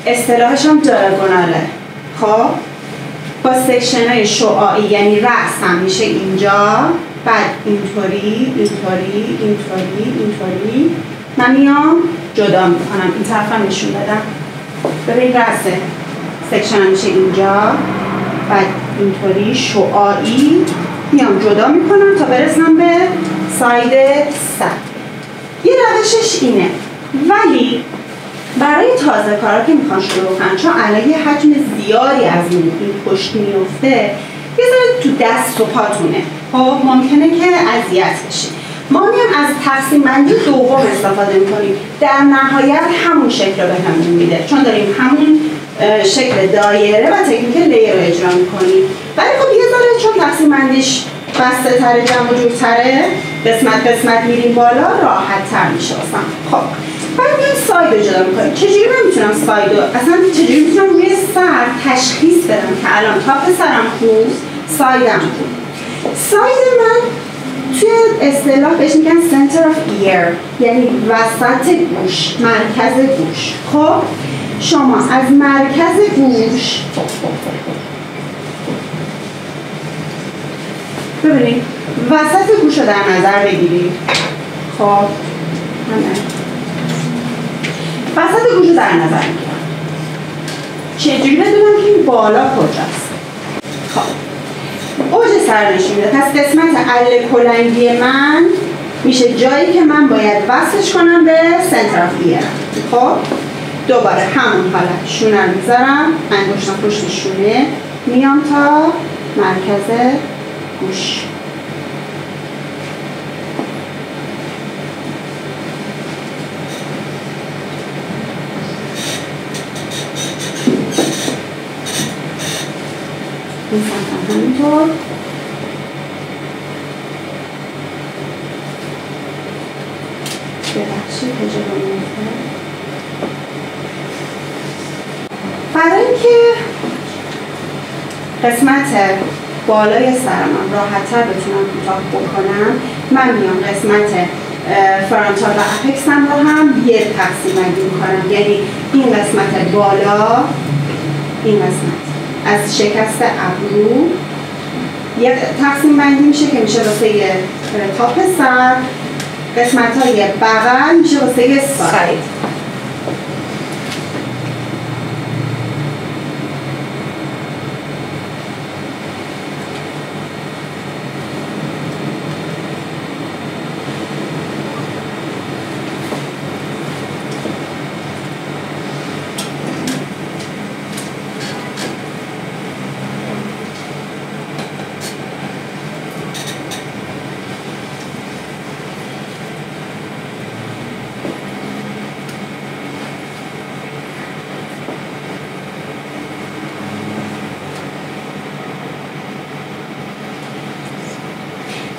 اصطلاحش هم دیاگوناله. خب با سکشن های شعاعی یعنی رأس هم میشه اینجا، بعد اینطوری اینطوری اینطوری اینطوری من میام جدا میکنم. این طرف هم نشون بدم. ببین رأس سکشن هم میشه اینجا، بعد اینطوری شعاعی میام جدا میکنم تا برسم به ساید سد. یه روشش اینه، ولی برای تازه کارا که میخوان شروع کنن، چون الان یه حجم زیادی از این پشت میفته، یه ذره تو دست و پاتونه. خب ممکنه که اذیت بشید. ما میام از تقسیم بندی دوم استفاده میکنیم. در نهایت همون شکل رو بهمون میده، چون داریم همون شکل دایره و تکنیک لیر رو اجرا میکنیم. ولی خب یه ذره چون تقسیم بندیش بسته تره، جمع و جورتره، قسمت میریم بالا، راحت تر میشه اصلا. خب بعد میام ساید رو جدا میکنیم. چجوری من میتونم ساید رو اصلا چجوری میتونم روی سر تشخیص بدم که الان تاپ سرم خوب، سایدم خوب. ساید من توی اصطلاح بهش میگن center of ear، یعنی وسط گوش، مرکز گوش. خب شما از مرکز گوش ببینید وسط گوش رو در نظر بگیرید. خب وسط گوش رو در نظر میگیرم. چجوری بدونم که این بالا کجاست؟ خب اوج سر نشون میده. پس قسمت اله کلنگی من میشه جایی که من باید وصلش کنم به سنتر آف ایرم. خب دوباره همون حالت شونه رو میذارم، انگشتم پشت شونه، میام تا مرکز گوش. این سمت همینطور. ببخشید تجربه میفته. برای اینکه قسمت بالای سرم راحت‌تر بتونم کوتاه بکنم، من میام قسمت فرانتال و اپکسم رو هم یک تقسیم بندی میکنم. یعنی این قسمت بالا، این قسمت از شکست ابرو یک تقسیم بندی میشه که میشه واسه تاپ سر، قسمت های بغل میشه واسه ساید.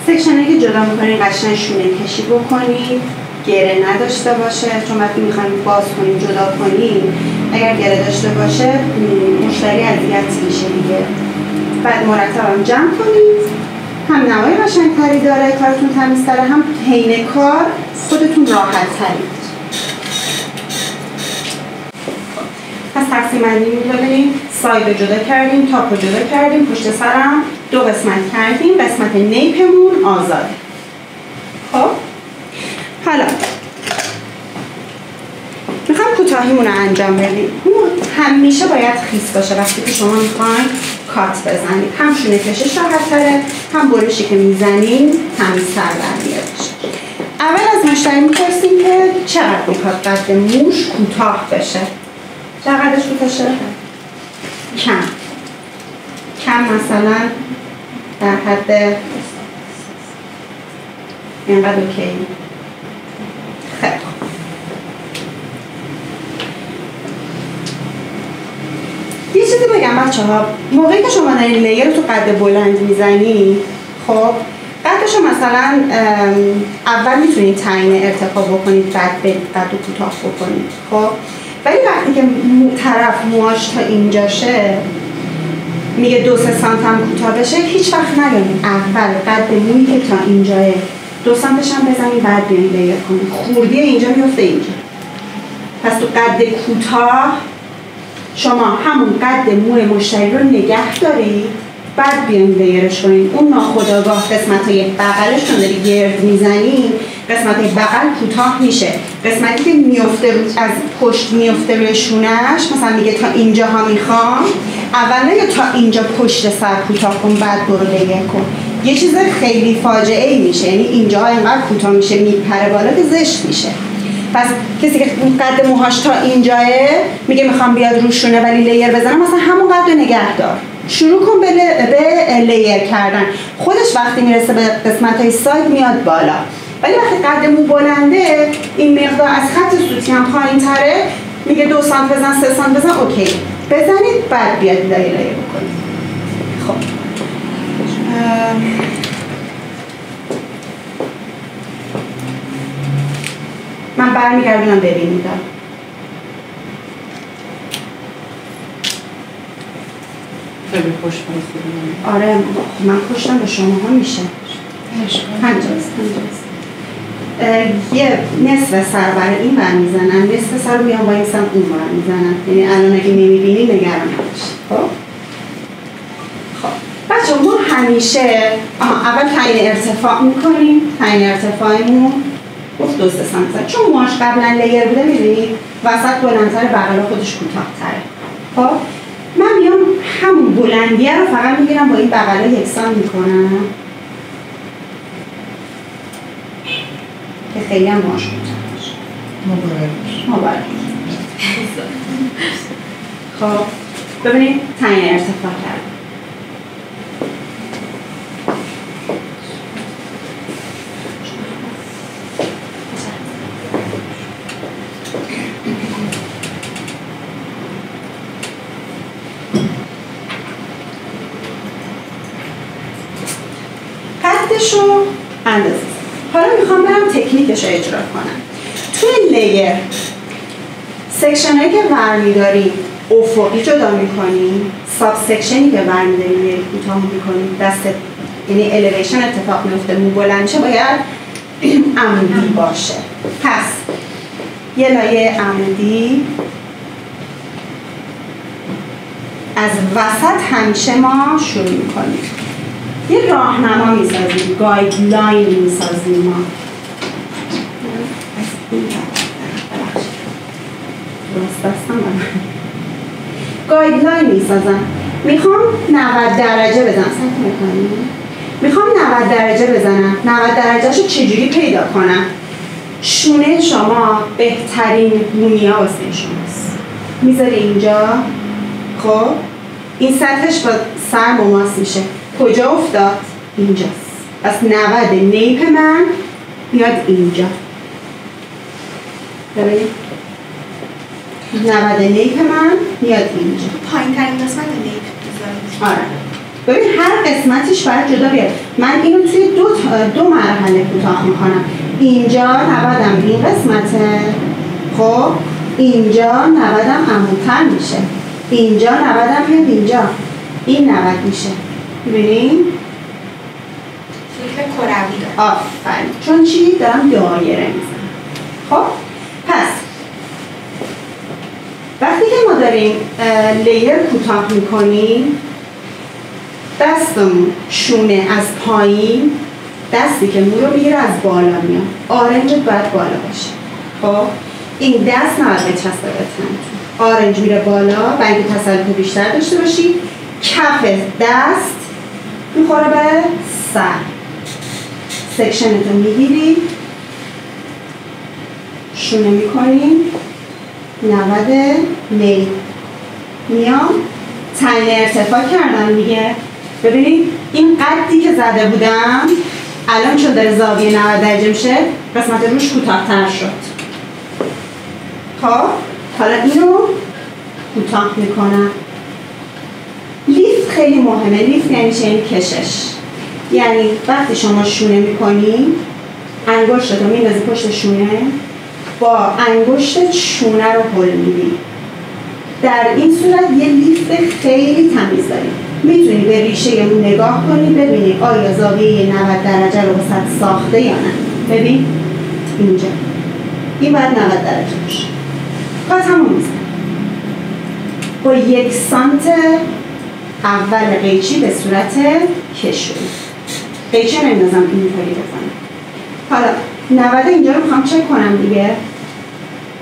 سکشنی که جدا میکنید قشنگ شونه کشی بکنید، گره نداشته باشه، چون وقتی میخوایم باز کنیم جدا کنیم اگر گره داشته باشه مشتری اذیت میشه دیگه. بعد مرتب هم جمع کنید، هم نوای قشنگتری داره، کارتون تمیزتره، هم حین کار خودتون راحت ترید. پس تقسیم بندی می‌کنیم، ساید جدا کردیم، تاپ جدا کردیم، پشت سرم دو قسمت کردیم، قسمت نیپمون آزاده. خب حالا میخوام کوتاهیمون رو انجام بدیم. اون همیشه باید خیس باشه وقتی که شما میخواین کات بزنید، هم شونه کشش راحت تره، هم برشی که میزنیم تمیزتر در میاد. اول از مشتری میپرسیم که چقدر میخواد قد موش کوتاه بشه. چقدرش کوتاه شه؟ کم مثلا در حد اینقدر اوکی. خیلی یه چیزی بگم بچه ها، موقعی که شما دارین لیر رو تو قد بلند میزنی، خب قدشو مثلا اول میتونید تعیین ارتفاع بکنید، بعد برید قد رو کوتاه بکنید. خب ولی وقتی که طرف موهاش تا اینجاشه میگه 2-3 سانت هم کوتاه بشه، هیچ وقت نگید اول قد مویی که تا اینجاه 2 سانتش هم بزنید بعد بیاین لیر کنید. خوردی اینجا میفته اینجا. پس تو قد کوتاه شما همون قد موی مشتری رو نگه دارید، بعد بیاین لیرش کنید. اون ناخودآگاه قسمت‌های بغلش رو داری گرد میزنید، قسمت‌های بغل کوتاه میشه. قسمتی که میفته از پشت میفته روی شونه‌اش، مثلا میگه تا اینجاها میخوام، اول نگه تا اینجا پشت سر کوتاه کن بعد برو لیر کن. یه چیز خیلی فاجعه‌ای میشه، یعنی اینجاها اینقدر کوتاه میشه میپره بالا که زشت میشه. پس کسی که قد موهاش تا اینجاه میگه میخوام بیاد روشونه ولی لیر بزنم، مثلا همون قد رو نگه دار، شروع کن به لیر کردن. خودش وقتی میرسه به قسمت‌های ساید میاد بالا. ولی وقتی قد مو بلنده، این مقدار از خط سوتی هم پایین تره، میگه 2 سانت بزن 3 سانت بزن، اوکی بزنید بعد بیاد لیر بکنید. خب من برمیگردونم ببینید. خیلی خوشمزه. آره من خوشم به شما ها میشه. هنجاست. یه نصف سر برای این بر میزنن، نصف سر رو بیان با این سم اون بر میزنن. یعنی الان اگه نمیبینی نگران نباشید. خب بچه ما همیشه اول تعیین ارتفاع میکنیم. تعیین ارتفاعمون گفت 2-3 سانتی، چون موهاش قبلا لیر بوده میبینید وسط بلندتر، بغل خودش کوتاه‌تره. خب من میام همون بلندیه رو فقط میگیرم با این بغلا یکسان میکنم که خیلی هم موهاش کوتاه باشه. مبارک. خب ببینید تعیین ارتفاع کرد. قدشو اندازه. حالا میخوام برم تکنیکش رو اجرا کنم. توی لیر سکشن هایی که برمیداریم افقی جدا میکنیم، ساب سکشنی که برمیداریم لیر کوتاه میکنیم، دست یعنی الیویشن اتفاق میفته، مو بلند شه، باید عمودی باشه. پس یه لایه عمودی از وسط همیشه ما شروع میکنیم. یه راهنما میسازیم، گایدلاین میسازیم ما. گایدلاین میسازم. میخوام 90 درجه بزنم. سعی میکنیم. میخوام 90 درجه بزنم. 90 درجهشو چجوری پیدا کنم؟ شونه شما بهترین گونیا واسه شماست. میذاری اینجا. خب این سطحش با سر مماس میشه. کجا افتاد؟ اینجاست. پس 90 نیپ من میاد اینجا. ببینید 90 نیپ من میاد اینجا. پایین ترین قسمت نیپ بذارید. آره. ببین هر قسمتیش باید جدا بیاد. من اینو توی دو مرحله کوتاه میکنم. اینجا 90م این قسمته. خب اینجا 90م عمودتر میشه. اینجا 90م میاد اینجا. این 90 میشه. ببینید؟ شکل کروی داره. آفرین. چون چی؟ دارم دایره میزنم. خب پس وقتی که ما داریم لیر کوتاه میکنیم، دستمون شونه از پایین، دستی که مو رو بگیره از بالا میاد. آرنجت باید بالا باشه. خب این دست نباید بچسبه به تنتون. آرنج میره بالا، برای اینکه تسلط بیشتر داشته باشی. کف دست میخوره به سر. سکشنتو میگیری، شونه میکنی، 90 نیپ میام، تعیین ارتفاع کردم دیگه. ببینید این قدی که زده بودم الان چون داره زاویه 90 درجه میشه، قسمت روش کوتاه‌تر شد. خب حالا اینو کوتاه میکنم. لیفت خیلی مهمه. لیفت یعنی چه؟ یعنی کشش. یعنی وقتی شما شونه میکنی، انگشتتو میندازی پشت شونه، با انگشت شونه رو هل میدی. در این صورت یه لیفت خیلی تمیز داری. میتونی به ریشه اون نگاه کنی ببینی آیا زاویه 90 درجه رو وسط ساخته یا نه. ببین اینجا این باید 90 درجه باشه. با تمام میزن. با 1 سانت اول قیچی به صورت کشوی. قیچی نمیدازم اینطوری بزنم. حالا 90 اینجا رو میخوام چک کنم دیگه.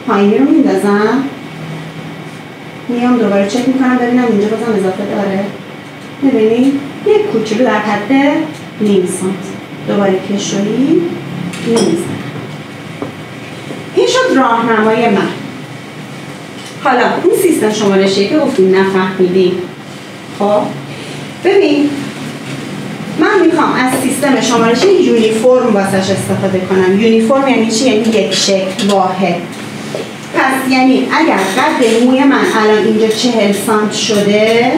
پایینی رو میندازم، میام دوباره چک میکنم ببینم اینجا بازم اضافه داره. میبینی؟ یک کوچولو در حد نیم سانت. دوباره کشویی میزنم. این شد راهنمای من. حالا اون سیستم شمارشی که گفتیم نفهمیدیم. خب ببین من میخوام از سیستم شمارشی یونیفرم واسش استفاده کنم. یونیفرم یعنی چی؟ یعنی یک شکل واحد. پس یعنی اگر قد موی من الان اینجا 40 سانت شده،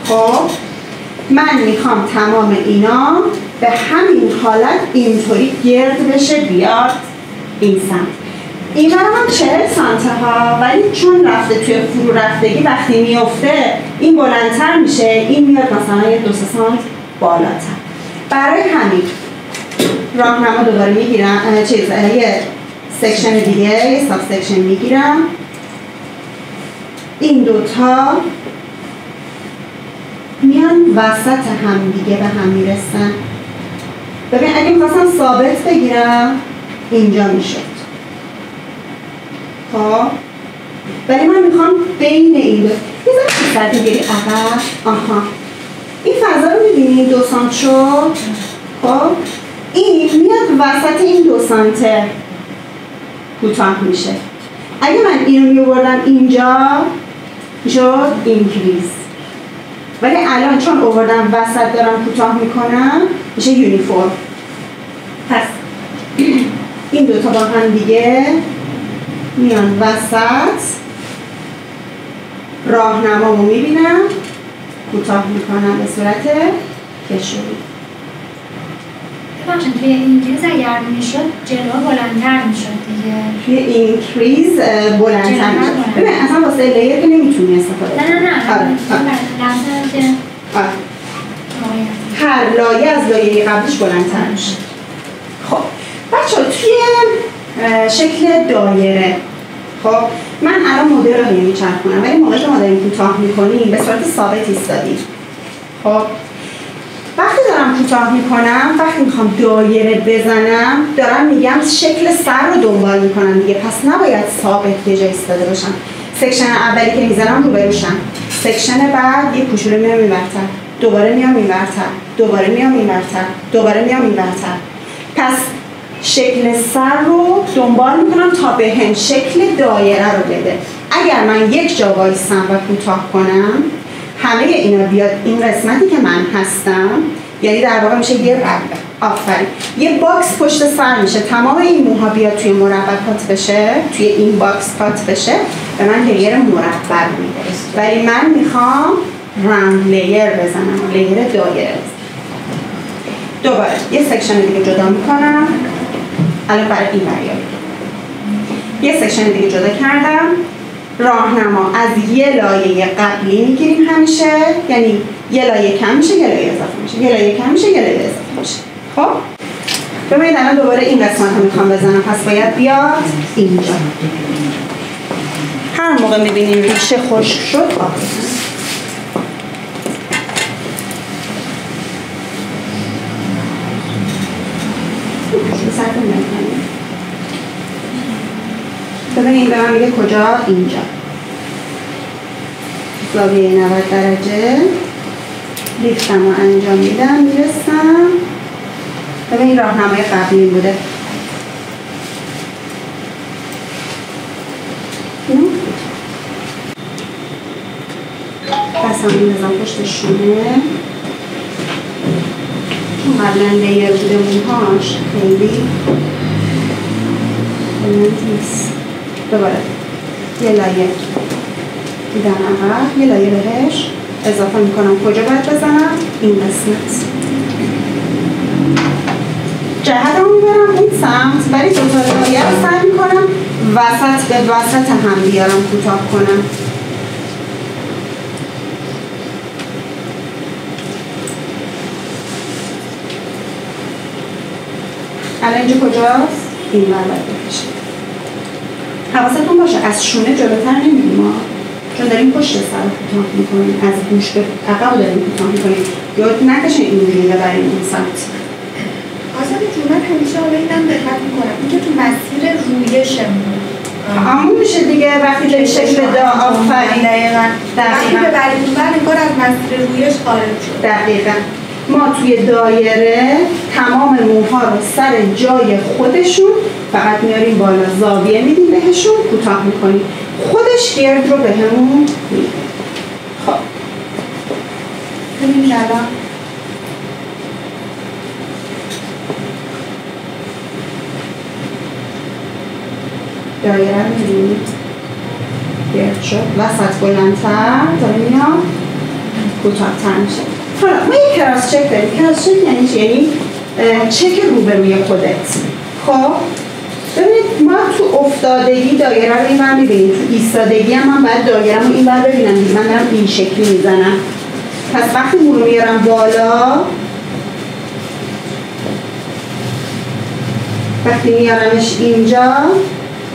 خب من میخوام تمام اینا به همین حالت اینطوری گرد بشه بیاد این سمت. این برای هم 40 سانته ها، ولی چون رفته توی فرو رفتگی وقتی میفته این بلندتر میشه، این میاد مثلا یه 2 سانت بالاتر. برای همین راهنما دوباره میگیرم، یه سکشن دیگه، یه ساب سکشن میگیرم، این دوتا میان وسط هم دیگه به هم میرسن. ببین اگه میخواستم ثابت بگیرم اینجا میشد. خب ولی من میخوام بین این دو یه ذره دیگه عقب. آها این فضا رو میبینید 2 سانت شد. خب این میاد وسط این 2 سانت کوتاه میشه. اگه من اینو میوردم اینجا شد اینکریز، ولی الان چون آوردم وسط دارم کوتاه میکنم میشه یونیفرم. پس این دوتا با هم دیگه میان وسط، راهنمامو میبینم، کوتاه میکنم به صورت کشویی. ببخشید توی انگلیس اگر میشد جلو بلندتر میشد دیگه توی اینکریز بلندتر میشه. ببین اصلا واسه لیر که نمیتونی استفاده کنی. نه هر لایه از لایه قبلش بلندتر میشه. خب بچه‌ها توی شکل دایره، خب من الان مدل رو نمیچرخونم ولی موقعی که ما داریم کوتاه میکنیم به صورت ثابت ایستادیم. خب وقتی دارم کوتاه میکنم، وقتی میخوام دایره بزنم دارم میگم شکل سر رو دنبال میکنم دیگه، پس نباید ثابت یه جای ایستاده باشم. سکشن اولی که میزنم روبروشم، سکشن بعد یه کوچولو میام اینورتر، دوباره میام اینورتر، دوباره میام اینورتر، دوباره میام اینورتر. پس شکل سر رو دنبال میکنم تا به هم شکل دایره رو بده. اگر من یک جا وایسم و کوتاه کنم، همه اینا بیاد این قسمتی که من هستم، یعنی در واقع میشه یه ربع. آفرین. یه باکس پشت سر میشه، تمام این موها بیاد توی مربع کات بشه، توی این باکس کات بشه، به من لیر مربع میده. ولی من میخوام راوند لیر بزنم، لیر دایره بزنم. دوباره یه سکشن دیگه جدا میکنم. الان برای این برای یه سکشن دیگه جدا کردم. راهنما از یه لایه قبلی میگیریم همیشه، یعنی یه لایه کم میشه، یه لایه اضافه میشه، یه لایه کم میشه، یه لایه اضافه میشه. خب ببینید الان دوباره این قسمت رو میخوام بزنم، پس باید بیاد اینجا. هر موقع میبینیم ریشه خشک شد آب بزنم. ببینید به من میگه کجا؟ اینجا. زاویه 90 درجه ریختم و انجام میدم، میرسم. ببینید راهنمای قبلی بوده. پس هم میزم پشت شونه، چون قبلا لیر بوده موهاش خیلی بلند نیست. دوباره یه لایه میدم عقب، یه لایه بهش اضافه میکنم. کجا باید بزنم؟ این قسمت. جهت رو میبرم اون سمت، برای دوتا لایه رو سعی میکنم وسط به وسط هم بیارم، کوتاه کنم. الان اینجا کجاست؟ این باید بکشم. حواستون باشه از شونه جلوتر نمیدیم ما، چون داریم پشت سر رو کوتاه میکنیم، از گوش به عقب داریم کوتاه میکنیم. یاد نکشه اینجوری ببریم اون سمت. آزاده جون من همیشه حالا اینم دقت میکنم اینکه تو مسیر رویشمون همون میشه دیگه وقتی به شکل آفرین. دقیقاً وقتی ببریم اون بر انگار از مسیر رویش خارج شد. دقیقاً ما توی دایره تمام موها رو سر جای خودشون فقط میاریم بالا، زاویه میدیم بهشون، کوتاه میکنیم، خودش گرد رو به همون میده. خب ببینید الان دایره رو میدید گرد شد، وسط بلندتر داره میاد، کوتاه‌تر میشه. حالا ما یک کراس چک داریم. کراس چک یعنی چی؟ یعنی چک روبروی خودت. خب ببینید ما تو افتادگی دایره رو اینور میبینیم، تو ایستادگی هم من باید دایره رو اینور ببینم. من دارم این شکلی میزنم. پس وقتی مو رو میارم بالا، وقتی میارمش اینجا،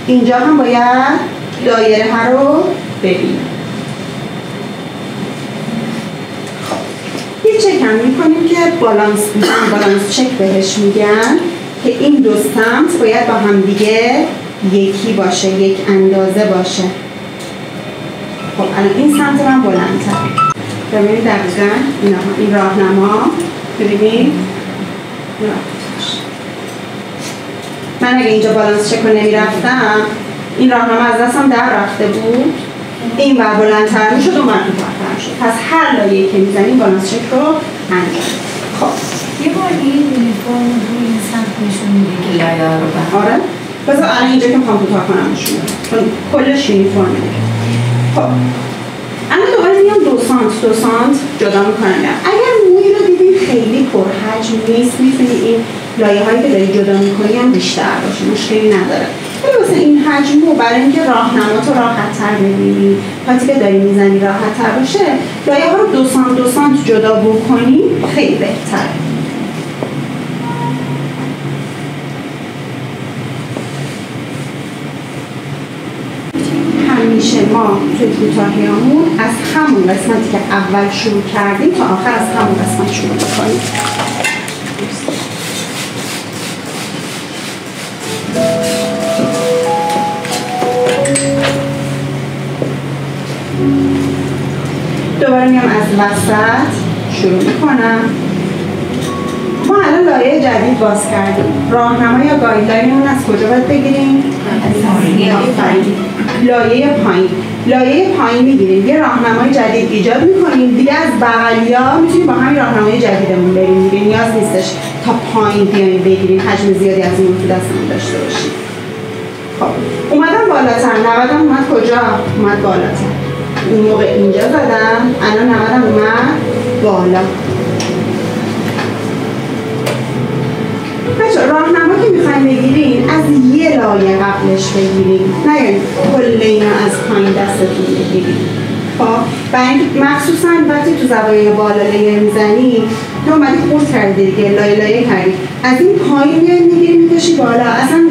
اینجا هم باید دایره ها رو ببینم. یه چک هم میکنیم که بالانس چک بهش میگن، که این دو سمت باید با هم دیگه یکی باشه، یک اندازه باشه. خب الان این سمت من بلندتر. ببینید دقیقا این راهنما، ببینید من اگه اینجا بالانس چک رو نمیرفتم، این راهنما از دستم در رفته بود، این بر بلندتر میشد و من کوتاه‌تر میشد. پس هر لایه‌ای که میزنیم بالانس چک رو انجام. خب یه بار این یونیفرم رو این سمت نشون میده که لایه رو به آره بذار الان اینجا که میخوام کوتاه کنم نشون بدم، چون کلش یونیفرمه. خب الان دوباره میام 2 سانت جدا میکنم. اگر موی رو دیدین خیلی پرحجم نیست، میتونی این لایه هایی که داری جدا میکنی هم بیشتر باشه، مشکلی نداره. ولی واسه این حجم و برای اینکه راهنماتو راحت تر ببینی، پاتی که داری میزنی راحت تر باشه، لایه ها رو 2 سانت جدا بکنی خیلی بهتره. همیشه ما توی کوتاهیامون از همون قسمتی که اول شروع کردیم تا آخر از همون قسمت شروع بکنیم. دوباره میام از وسط شروع میکنم. ما الان لایه جدید باز کردیم. راهنمای یا گایدلاینمون از کجا باید بگیریم؟ لایه پایین. لایه پایین میگیریم، یه راهنمای جدید ایجاد میکنیم، دیگه از بغلیا میتونیم با همین راهنمای جدیدمون بریم دیگه، نیاز نیستش تا پایین بیایم بگیریم، حجم زیادی از این تو دستمون داشته باشیم. خب اومدم بالاتر، 90 اومد کجا؟ اومد بالاتر. اون موقع اینجا زدم، الان 90 اومد بالا. راهنما که میخوایم بگیرین از یه لایه قبلش بگیرین، نه یعنی کل اینا از پایین دستتون بگیرین. خب برای اینکه مخصوصا وقتی تو زوایای بالا لایه میزنی، تو اومدی خورد کردی دیگه، لایه کردی، از این پایین میای میگیری میکشی بالا، اصلا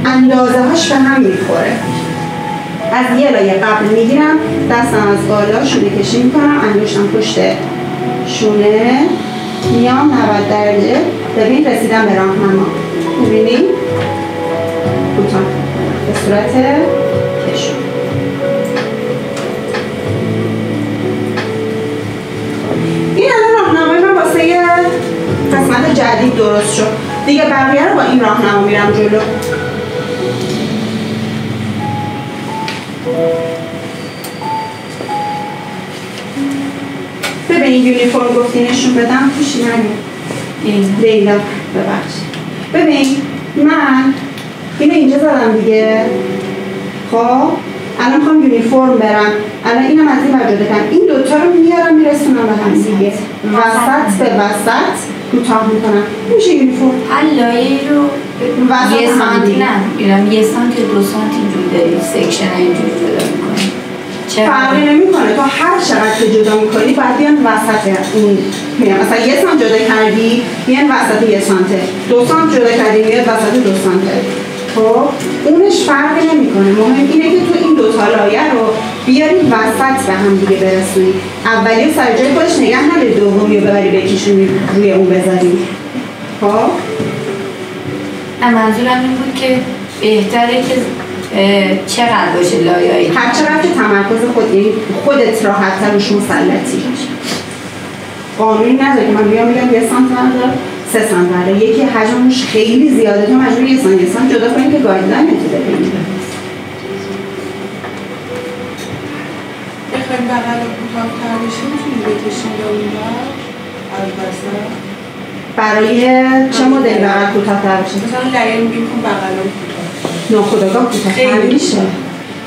اندازه هاش به هم میخوره. از یه لایه قبل میگیرم، دستم از بالا شونه کشی میکنم، انگشتم پشت شونه، میام 90 درجه. ببین رسیدم به راهنما، میبینی؟ کوتاه به صورت کشون. این الان راهنمای من واسه قسمت جدید درست شد دیگه. بقیه رو با این راهنما میرم جلو. ببین یونیفرم گفتی نشون بدم توشی لیلا ببخشید. ببین من اینو اینجا زدم دیگه. خب الان میخوام یونیفرم برم، الان اینم از این ور جدا کنم، این دوتا رو میارم میرسونم به هم دیگه، وسط به وسط کوتاه میکنم، میشه یونیفرم. هر لایه رو یه سانتی نه میرم، 1 سانتی 2 سانتی اینجوری داری سکشن اینجوری جدا میکنی، فرقی نمیکنه. تو هر چقدر که جدا میکنی باید بیان وسط این، مثلا 1 سانت جدا کردی بیان وسط 1 سانته، 2 سانت جدا کردی بیان وسط 2 سانته. خب اونش فرقی نمیکنه، مهم اینه که تو این دوتا لایه رو بیاری وسط به هم دیگه برسونی. اولی رو سر جای خودش نگه نداری، دومی رو ببری بکشونی روی اون بذاری. خب منظورم این بود که بهتره که چقدر باشه لایه‌ای، هر چقدر که تمرکز خودت راحت‌تر روش مسلطی. قانونی نداره که من بیام میگم 1 سانت بردار 3 سانت بردار، یکی حجمش خیلی زیاده تو مجبوری 1 سانت جدا کنی که گایدلاین تو ببینی. بخوایم بغل کوتاه‌تر بشه میتونیم بکشیم یا اونور البته برای چه مدل بغل کوتاه‌تر بشه؟ مثلا لایه میگیم که بغل کوتاه ناخودآگاه کوتاه‌تر میشه.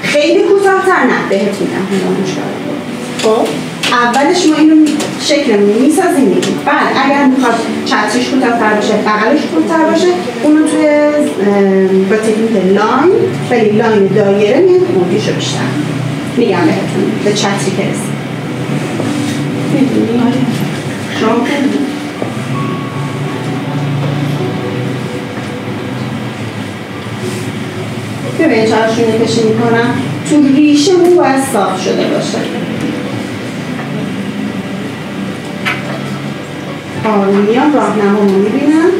خیلی کوتاه‌تر نه بهتون مشکل. خب اولش ما اینو شکل میسازیم میگیم، بعد اگر میخواد چتریش کوتاه‌تر باشه، بغلش کوتاه‌تر باشه، اونو توی با تکنیک لاین، ولی لاین دایره میاد موجیشو بیشتر میگم بهتون به چتری که رسید. میدونی؟ شما ببین چهارشونه کشی میکنم، تو ریشه مون باید صاف شده باشه. آروم میام راهنما رو میبینم،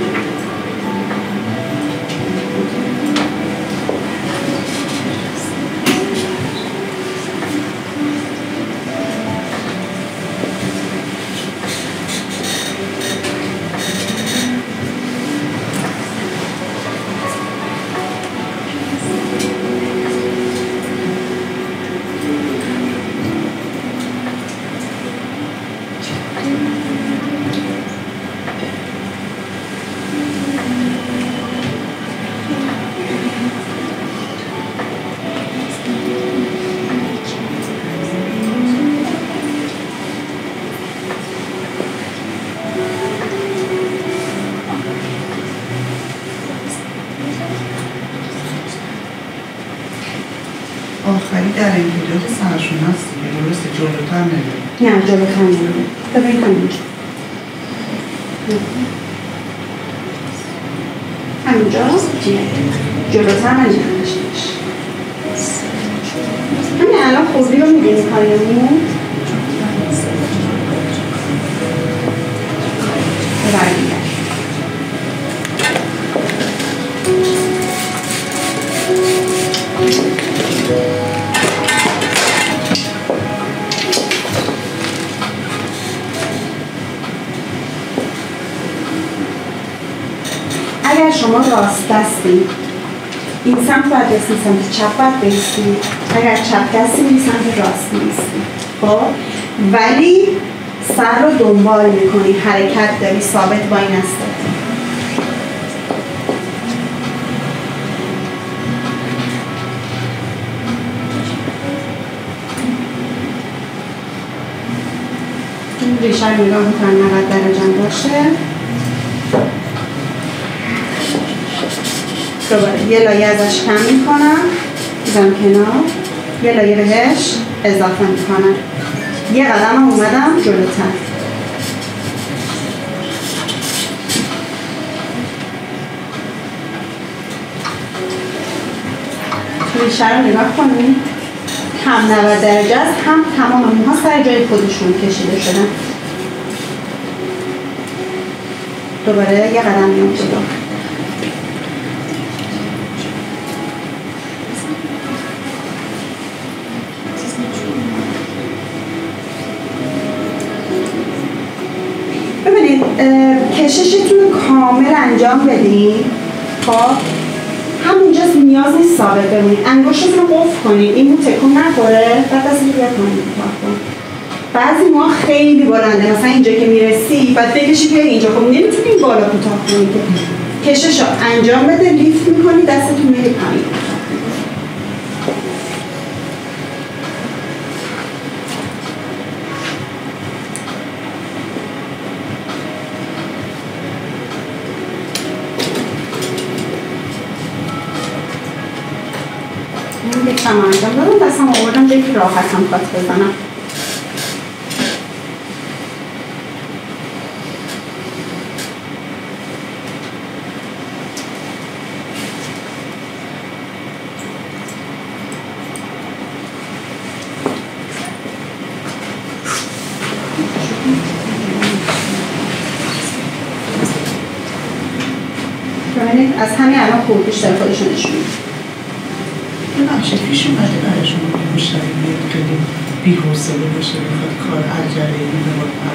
آخری در امتداد سرشون هست دیگه، درسته جلوتر نمیره. نه جلوتر نمیره. ببین همینجا جلوتر نمیرنشتش. همین الان خوبی رو میبینی پایمون برمیگرد. اگر شما راست دستی این سمت باید بسید، سمت چپ باید بسید. اگر چپ دستی این سمت راست نیستی. خب ولی سر رو دنبال میکنی، حرکت داری، ثابت با این هستی. ریشه رو نگاه میکنم 90 درجه باشه. دوباره یه لایه ازش کم میکنم، میذارم کنار، یه لایه بهش اضافه میکنم، یه قدم اومدم جلوتر. ریشه رو نگاه کنید، هم 90 درجه است، هم تمام موها سر جای خودشون کشیده شدن. دوباره یه قدم میام جلو. ببینید کششتون کامل انجام بدین. خب همونجا نیاز نیست ثابت بمونید، انگشتتون رو قفل کنید، این مو تکون نخوره، بعد دستتون رو بیاد پایین. بعضی موها خیلی بلنده، مثلا اینجا که میرسی بعد بکشی بیای اینجا، خب نمیتونی بالا کوتاه کنی که. کشش رو انجام بده، لیفت میکنی، دستتون میری پایین. یک کم انجام دادم، دستم آوردم جایی که راحت هم کات بزنم. ببینید از همین الان خوب بیشتر خودشون نشون میده. نمیشه پیش اومده برای شما که مشتری خیلی بی‌حوصله باشه، بخواد کار عجله‌ای بخواد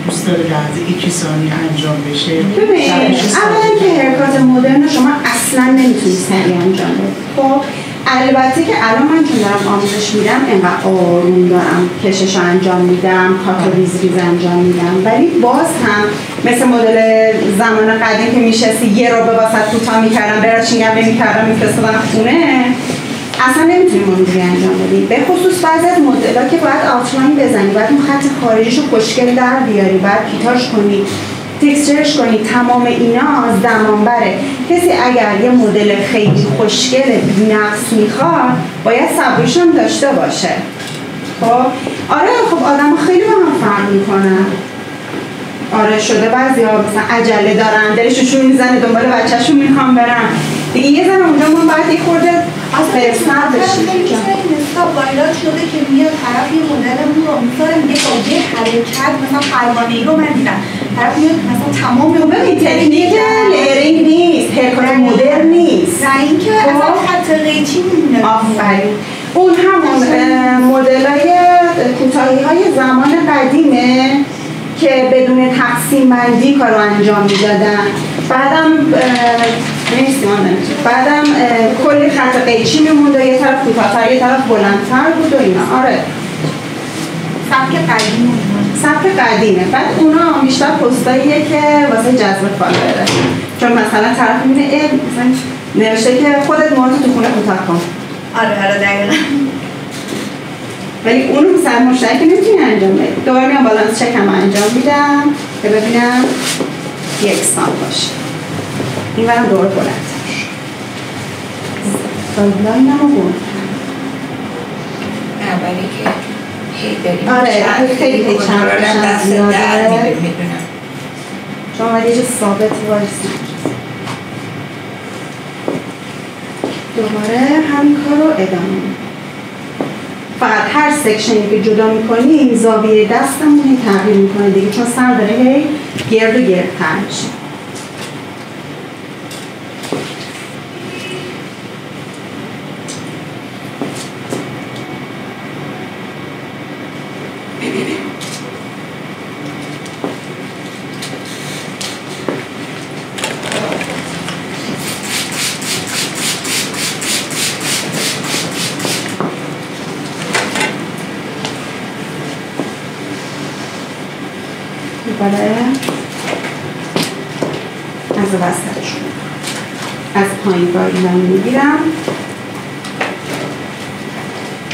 دوست داره لحظه یکی ثانیه انجام بشه. ببین اولا که حرکات مدرن شما اصلا نمیتونی سریع انجام بدی. خب البته که الان من چون دارم آموزش میدم انقدر آروم دارم کشش رو انجام میدم، کات رو ریز ریز انجام میدم، ولی باز هم مثل مدل زمان قدیم که میشستی یه رو به واسط کوتاه میکردم، براشینگم نمیکردم میفرستادم خونه، اصلا نمیتونیم اونجوری انجام بدیم. به خصوص بعضی از مدل‌ها که باید آوتلاین بزنی، باید اون خط خارجیش رو خوشگل در بیاری، باید پیتاژ کنی، تکسچرش کنی، تمام اینا زمان بره. کسی اگر یه مدل خیلی خوشگل بی‌نقص میخواد باید صبرش هم داشته باشه. خب آره خب آدم خیلی با هم فرق میکنن. آره شده بعضی ها مثلا عجله دارن، دلشون میزنه دنبال بچه‌شون میخوام برن دیگه، یه زن اونجا ما باید یه خورده فرسنر بشیم. مثلا وایرال شده که میاد طرف یه مدلمون رو میذاره میگه با یه حرکت مثلا پروانه‌ای رو من دیدم، طرف میاد مثلا تمام ببین تکنیک لیرینگ نیست، حرکات مدرن نیست، نه اینکه اصلا خط قیچی میمونه. آفرین اون همون مدل‌های کوتاهی‌های زمان قدیمه که بدون تقسیم بندی کارو انجام میدادن. بعدم بعدم کلی خط قیچی میموند و یه طرف کوتاه‌تر یه طرف بلندتر بود و اینا. آره سبک قدیمه. بعد اونا بیشتر پستاییه که واسه جذب فالووره، چون مثلا طرف میبینه مثلا نوشته که خودت موهاتو تو خونه کوتاه کن. آره دقیقاً. ولی اونو مثلا مشتری که نمیتونی انجام بدی. دوباره میام بالانس چک هم انجام میدم که ببینم یکسان باشه. این برم دور بلندتر. سایدلاین هم رو بلند. اولی که هی بریم آره خیلی چند دست در میدونم شما باید یه ثابت وایسیم دوباره همین کار رو ادامه فقط هر سکشنی که جدا میکنیم زاویه دستمون هی تغییر میکنه دیگه چون سر داره هی گرد و گردتر میشه از وسطشون از پایین گایدلاین میگیرم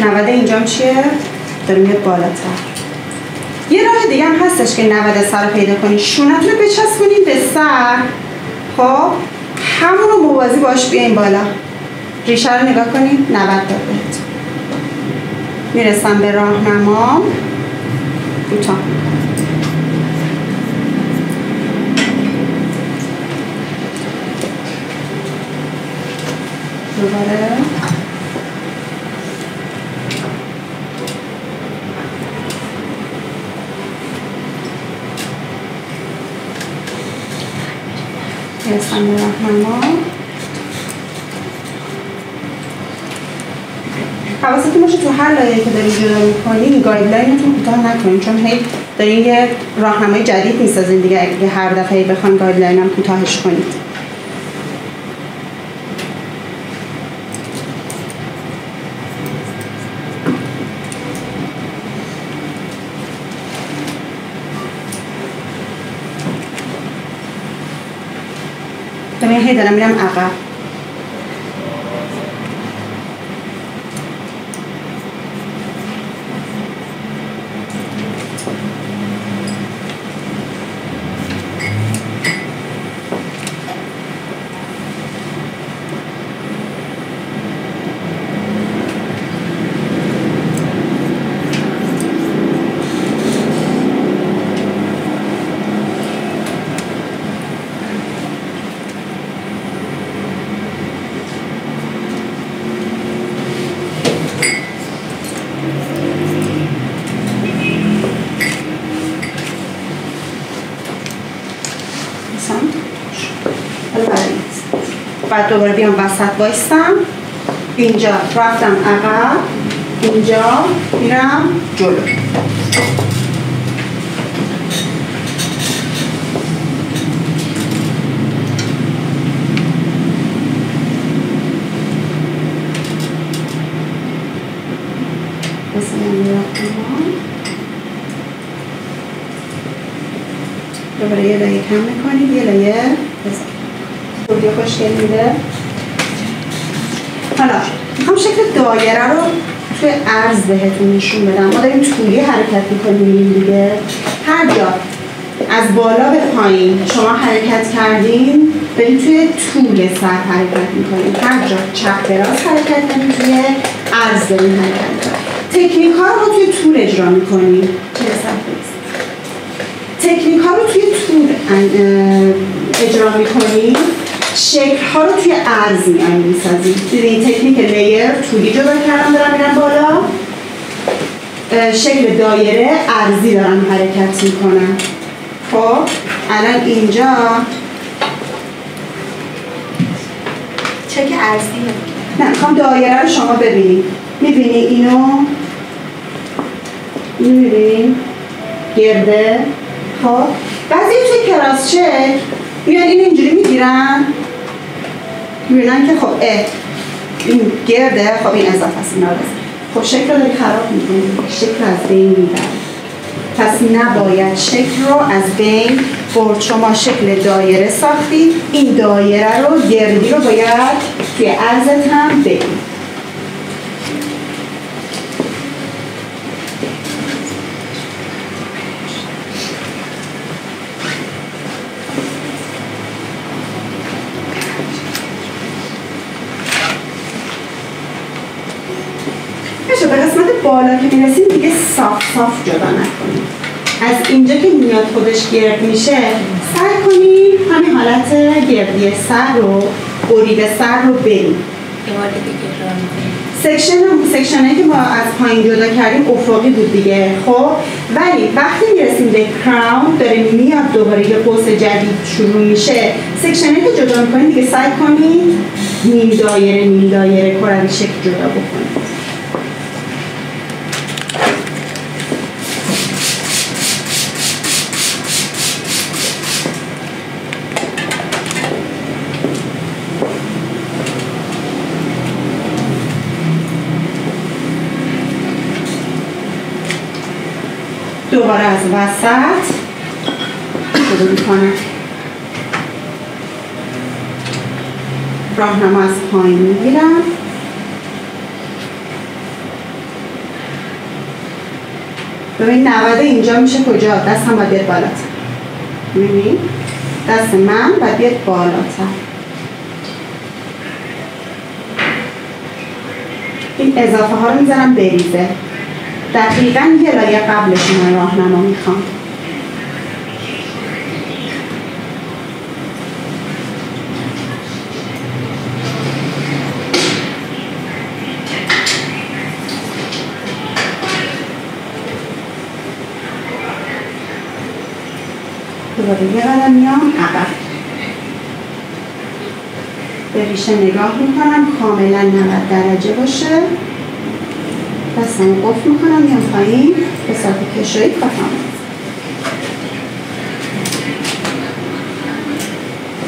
90 اینجام چیه؟ داره میاد بالاتر یه راه دیگه هم هستش که 90 سر رو پیدا کنی شونتون رو بچسبونین به سر خب همون رو موازی باش بیاین بالا ریشه رو نگاه کنین 90 داد بهت میرسم به راهنمام کوتاه دوباره میرسم به راهنمام حواستون باشه تو هر لایه‌ای که دارین جدا می‌کنین گایدلاینتون کوتاه نکنین چون هی دارین یه راهنمای جدید می‌سازین دیگه اگه هر دفعه بخواین گایدلاین هم کوتاهش کنید من هی دارم میرم عقب بعد دوباره بیام وسط وایستم اینجا رفتم عقب اینجا میرم جلو دوباره یه لایه کم میکنیم یه لایه بزن بودی خوشگل میده حالا میخوام شکل دایره رو توی عرض بهتون نشون بدم ما داریم طولی حرکت میکنیم دیگه هر جا از بالا به پایین شما حرکت کردین بریم توی طول سر حرکت میکنیم هر جا چپ دراز حرکت کنیم توی عرض داریم حرکت میکنیم تکنیک ها رو توی طول اجرا میکنیم تکنیک ها رو توی طول اجرا میکنیم شکل ها رو توی عرض میسازیم دیدین تکنیک لیر طولی جدا کردم دارم میرم بالا شکل دایره عرضی دارم حرکت میکنم خب الان اینجا چک عرضیه نه میخوام دایره رو شما ببینید میبینی اینو میبینی گرده خب بعضی توی کراس چک میان این اینجوری میگیرن میبینن که خب این گرده خب این اضافه است اینا خب شکل رو داری خراب میکنی شکل از بین میبره پس نباید شکل رو از بین برد شما شکل دایره ساختی این دایره رو گردی رو باید توی عرضت هم بگید بچه به قسمت بالا که میرسیم دیگه صاف جدا نکنیم. از اینجا که میاد خودش گرد میشه سعی کنیم همین حالت گردی سر رو بریده سر رو بریم. سکشنایی که ما از پایین جدا کردیم افقی بود دیگه. خب ولی وقتی میرسیم به کراون داره میاد دوباره یه قوس جدید شروع میشه، سکشنایی که جدا میکنیم دیگه سعی کنید نیم دایره کروی شکل جدا بکنید. دوباره از وسط شروع میکنم. راهنما از پایین میگیرم. ببین 90 اینجا میشه کجا؟ دستم باید بیاد بالاتر. ببینید دست من باید بیاد بالاتر. این اضافه ها رو میذارم بریزه. دقیقاً یه لایه قبلش من راهنما میخوام. دوباره یه قدم میام عقب. به ریشه نگاه میکنم کاملا 90 درجه باشه. دستمو قفل میکنم میام پایین به ساعت کشویی کافم.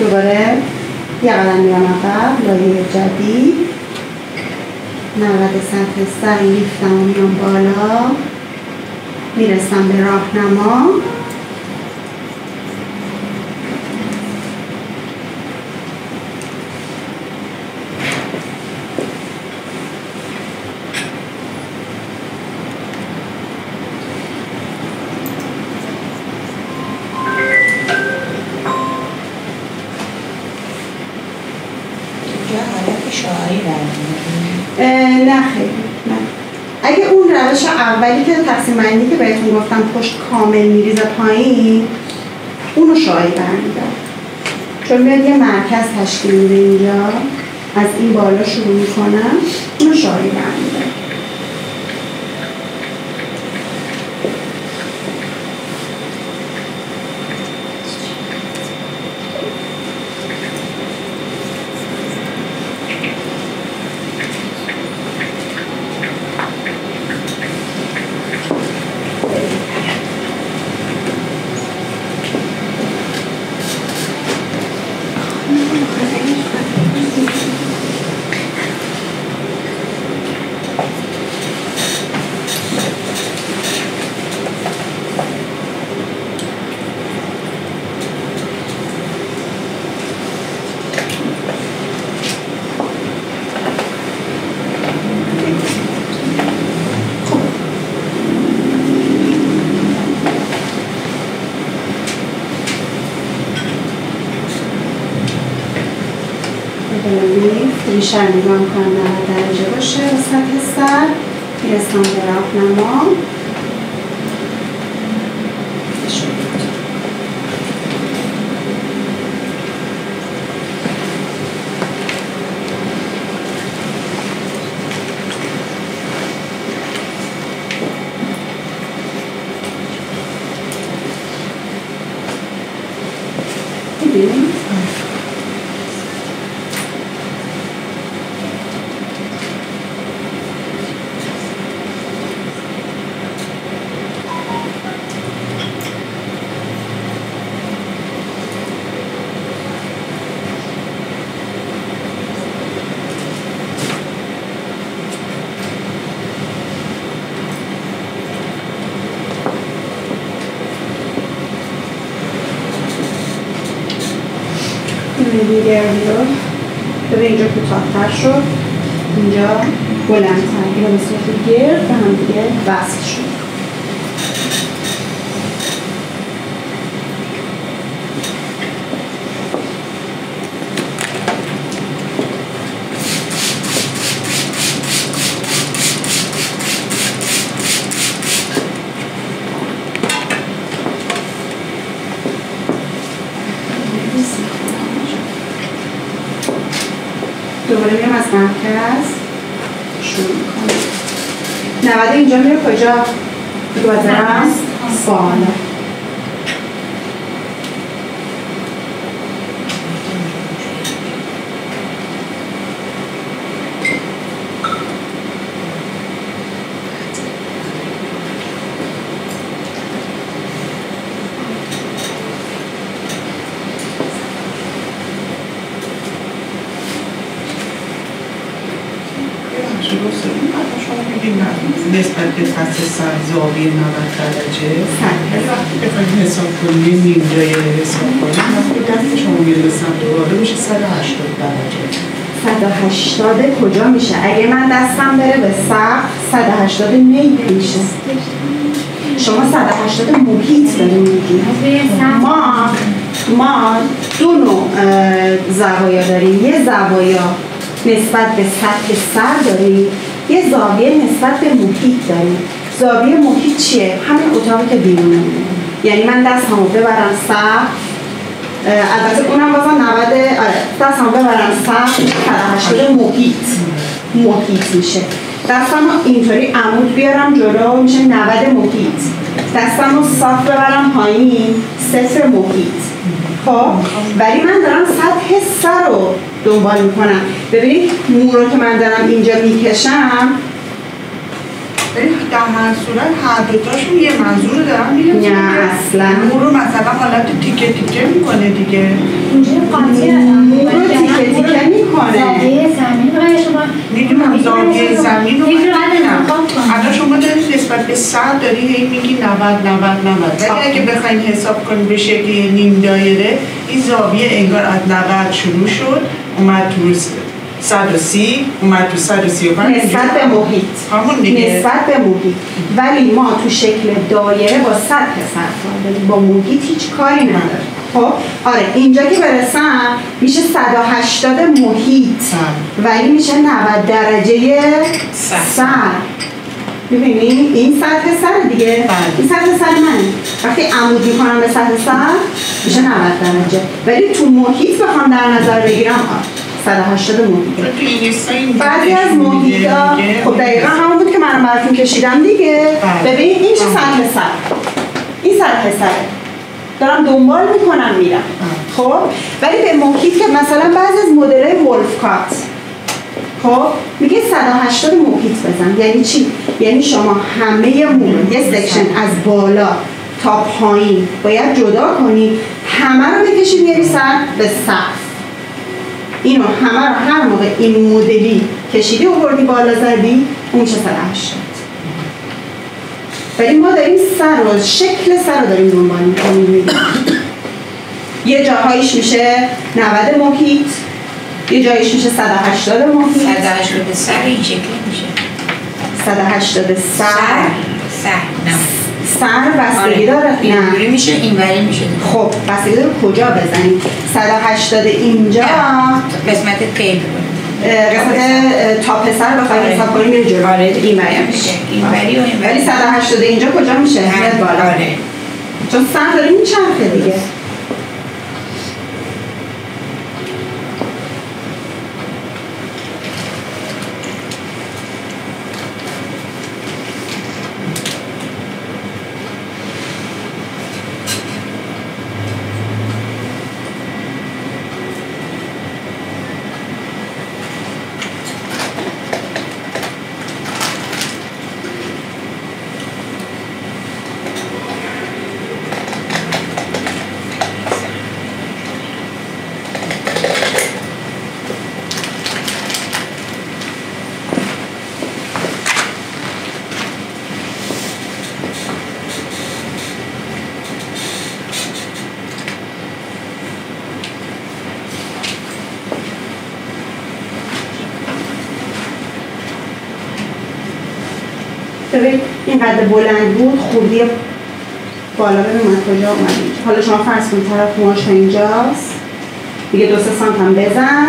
دوباره یه قدم میام عقب لایه جدید. 90 سطح سر لیفتم و میام بالا میرسم به راهنما. نه خیلی نه. اگه اون روش اولی که تقسیم بندی که بهتون گفتم پشت کامل میریزه پایین اونو شاهی برمیدارم، چون میاد یه مرکز تشکیل میده اینجا از این بالا شروع میکنم اونو شاهی برمیدارم. ریشه رو نگاه میکنم 90 درجه باشه و سطح سر میرسم به راهنما. ببینید گردی رو ببین اینجا کوتاه‌تر شد، اینجا بلندتر، اینو به صورت گرد به هم دیگه وصل شد. دوباره میام از مرکز شروع میکنم. 90 اینجا میره کجا؟ بگذارم بالا. نسبت به سطح سر زاویه 90 درجه وقتی بخواید حساب کنیم نیم دایره حساب کنیم وقتی دست شما میره به سمت بالا میشه 180 درجه. 180 کجا میشه؟ اگه من دستم بره به سقف 180 میل میشه. شما 180 محیط داریم میگیم. ما دو نوع زوایا داریم. یه زوایا نسبت به سطح سر داریم، یه زاویه نسبت به محیط داریم. زاویه محیط چیه؟ همین اتاقی که بیرونه. یعنی من دستمو ببرم سقف، البته اونم بازم 90 دستمو ببرم سقف 180 محیط میشه. دستمو اینطوری عمود بیارم جلو میشه 90 محیط. دستمو صاف ببرم پایین 0 محیط. خب ولی من دارم سطح سر رو دنبال میکنم. ببینید مو رو که من دارم اینجا میکشم، در هر صورت هر دوتاشون یه منظور دارن میره. نه اصلا مو رو مثلا حالت تیکه تیکه میکنه دیگه. اینجا قاطی مو رو تیکه تیکه میکنه. زاویه زمین رو شما میدونم زاویه زمین رو الان شما دارید نسبت به سر داری هی میگی 90 ولی اگه بخواین حساب کنیم به شکل نیم دایره این زاویه انگار از 90 شروع شد اومد تو 130 اومد تو 135 نسبت به محیط. همون دیگه نسبت به محیط. ولی ما تو شکل دایره با سطح سر کار داریم، با محیط هیچ کاری نداره. خب آره اینجا که برسم میشه 180 محیط ولی میشه 90 درجه سر. ببینید این سطح سر دیگه. این سطح سر من وقتی عمود میکنم به سطح سر میشه 90 درجه ولی تو محیط بخوام در نظر بگیرم 180 محیط. بعضی از محیطا خب دقیقا همون بود که من براتون کشیدم دیگه. ببین این میشه سطح سر، این سطح سر دارم دنبال میکنم میرم. خب ولی به محیط که مثلا بعضی از مدل‌های ولفکات خب میگه 180 محیط بزن. یعنی چی؟ یعنی شما همه مون یه سکشن از بالا تا پایین باید جدا کنی، همه رو بکشی بیاری سر به سقف. اینو همه رو هر موقع این مدلی کشیدی آوردی بالا زدی اون میشه 180. ولی ما داریم سر رو شکل سر رو داریم دنبال می‌کنیم. یه جاهایش میشه 90 محیط، یه جایش میشه 180 محیط. 180 سر این شکلی میشه. 180 سر نه. سر بستگی داره. نه اینجوری میشه اینوری میشه. خب بستگی داره کجا بزنیم. 180 اینجا قسمت تیل قسمت تا پسر بخوایم حساب کنیم میره جلو. اینوری میشه. اینوری و اینوری. ولی 180 اینجا کجا میشه؟ میاد بالا. چون سر داره میچرخه دیگه. ببین اینقدر بلند بود خوردی بالا. ببین من کجا اومدیم. حالا شما فرض کن طرف موهاش اینجاست دیگه 2-3 سانت هم بزن.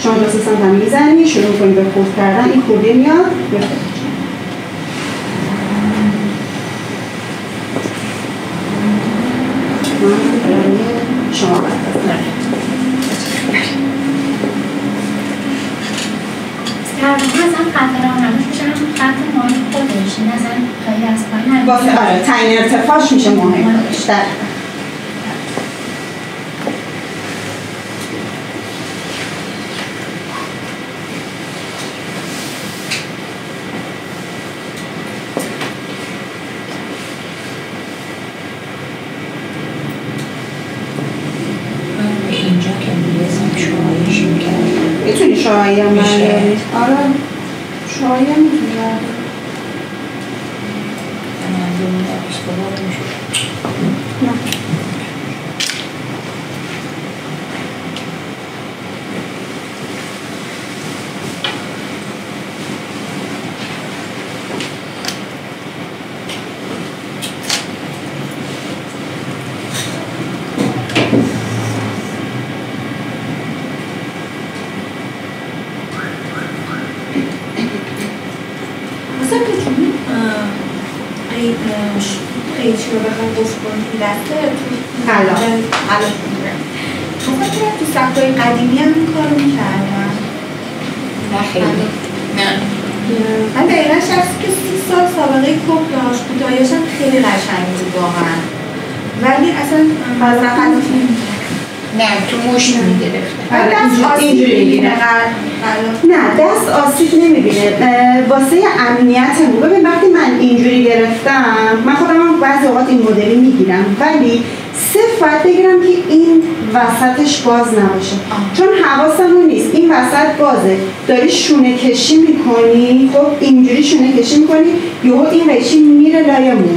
شما 2-3 سانت هم میزنی شروع کنی به خورد کردن. این خوردی میاد شما برنامه اصلا خط راهنماش میشه همون خط ماه خودش، این اصلا خیلی از پایین واسه آره تعیین ارتفاعش میشه ماه خودش. میتونی شعاعی هم برداری؟ آره شعاعی هم میتونی برداری. نه قیچی رو بخوام قفل کنیم دسته حالا تو سختای قدیمی هم این کارو میکردن. نه خیلی نه من دقیقا شخصی که 30 سال سابقه کوک داشت، کوتاهیاش هم خیلی قشنگ بود واقعا، ولی اصلا نه تو مش نمیگرفتن. دست آسیب میبینه. نه دست آسیب نمیبینه. واسه امنیتمون ببین وقتی من اینجوری گرفتم، من خودم هم بعضی اوقات این مدلی میگیرم، ولی صرف باید بگیرم که این وسطش باز نباشه، چون حواسمون نیست این وسط بازه، داری شونه کشی میکنی، خب اینجوری شونه کشی میکنی، یهو این قیچی میره لای مو.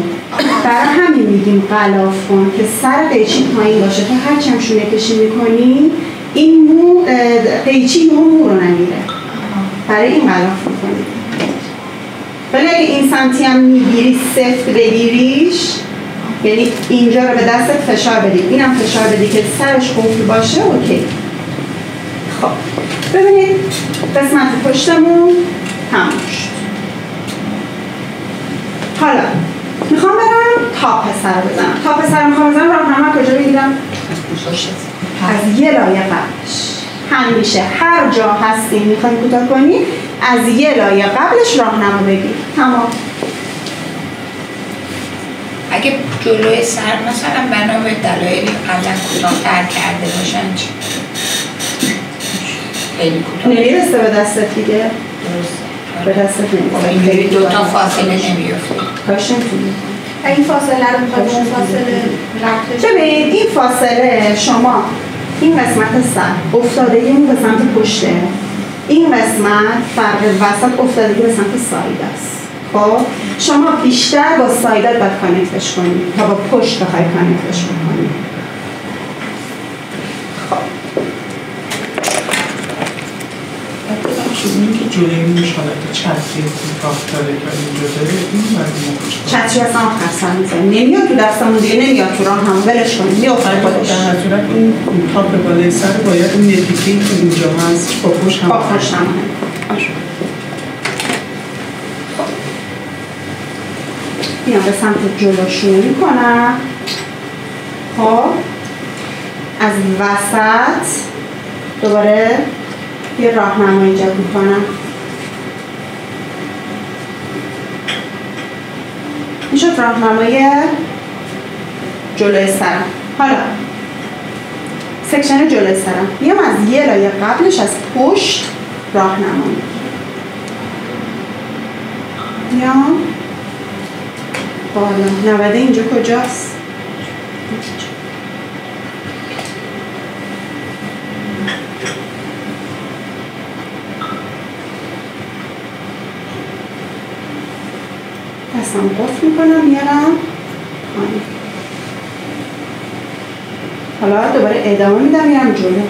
برای همین میگیم غلاف کن که سر قیچی پایین باشه، تا هرچی هم شونه کشی میکنی این مو قیچی یهو مو رو نمیره، برای این غلاف میکنی. ولی اگه این سمتی هم میگیری سفت بگیریش، یعنی اینجا رو به دستت فشار بدی، اینم فشار بدی که سرش قفل باشه، اوکی. خب ببینید قسمت پشتمون تموم شد. حالا میخوام برم تا پسر بزنم. تا پسر میخوام بزنم، راهنما کجا بگیرم؟ از یه لایه قبلش. همیشه هر جا هستی میخوای کوتاه کنی، از یه لایه قبلش راهنما بگیر. تمام. اگه جلوی سر مثلا بنا به دلایلی قبلا کوتاه‌تر کرده باشن چی؟ خیلی کوتاه نمیرسه به دستت دیگه. درسته. به دستت نمیرسه. اینجوری دوتا فاصله نمیفته. کاش نمیتونی. این فاصله رو میخواد اون فاصله رفتش. ببین این فاصله شما این قسمت سر افتادگی اون به سمت پشته، این قسمت فرق وسط افتادگی به سمت سایده است. خب شما بیشتر با سایدات باید کانکتش کنی تا با پشت بخوای کانکتش کنی. این که جلوی موش حالت چتری کوتاه داره که اینجا داره، این مردم چتری اصلا آخر سر میزنی، نمیاد تو دستمون دیگه، نمیاد تو راه هم ولش کنیم، میافته خودش. در صورت این تاپ بالای سر باید اون نتیکه‌ای که اینجا هست با پشت هم بیام به سمت جلو شروع میکنم. خب از وسط دوباره یه راهنما ایجاد میکنم. این شد راهنمای جلوی سرم. حالا سکشن جلوی سرم بیام از یه لایه قبلش از پشت راهنما بیام بالا. نوده اینجا کجاست؟ دستم قفل میکنم میارم پایین. حالا دوباره ادامه میدم میرم جلو.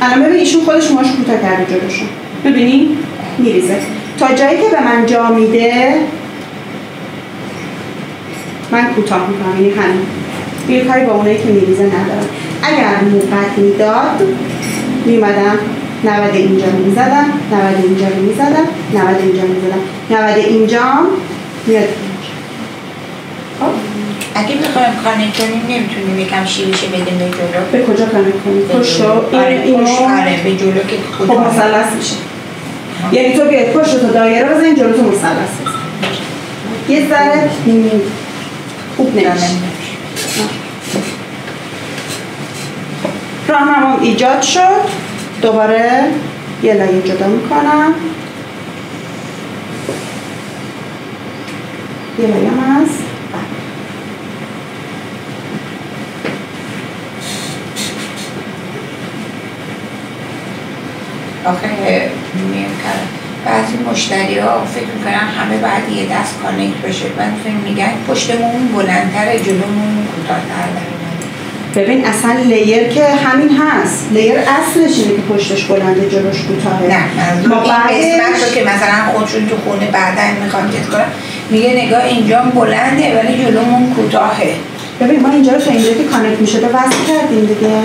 الان ببین ایشون خودش موهاش کوتاه کرده جلوشون، ببینی میریزه تا جایی که به من جا میده من کوتاه میکنم، یعنی همین دیگه کاری با اونایی که میریزه ندارم. اگر موقت میداد میمدم 90 اینجا میزدم، 90 اینجا میزدم، 90 اینجا میزدم، 90 اینجا میاد. خب اگه بخوایم کانکت کنیم نمیتونیم یکم شیبشه بدیم به جلو. به کجا کانکت کنیم؟ پشت رو؟ آره به جلو که خب مثلث میشه. یعنی تو بیاید پشت رو دایره بزنید جلو تو مثلث بزن. یه ذره خوب نمیشه. راهنمام ایجاد شد. دوباره یه لایه جدا میکنم. یه لایه هم هست. آخه بعضی مشتری ها فکر میکنن همه باید یه دست کانکت بشه. من فکر میگن پشتمون بلندتره جلومون کوتاه‌تر در اومده. ببین اصلا لیر که همین هست. لیر اصلش اینه که پشتش بلنده جلوش کوتاهه. نه منظور این قسمت رو که مثلا خودشون تو خونه بعدا میخوام چیز کنم میگه نگاه اینجا بلنده ولی جلومون کوتاهه. ببین ما اینجا رو تا اینجا که کانکت میشه به وصل کردیم دیگه.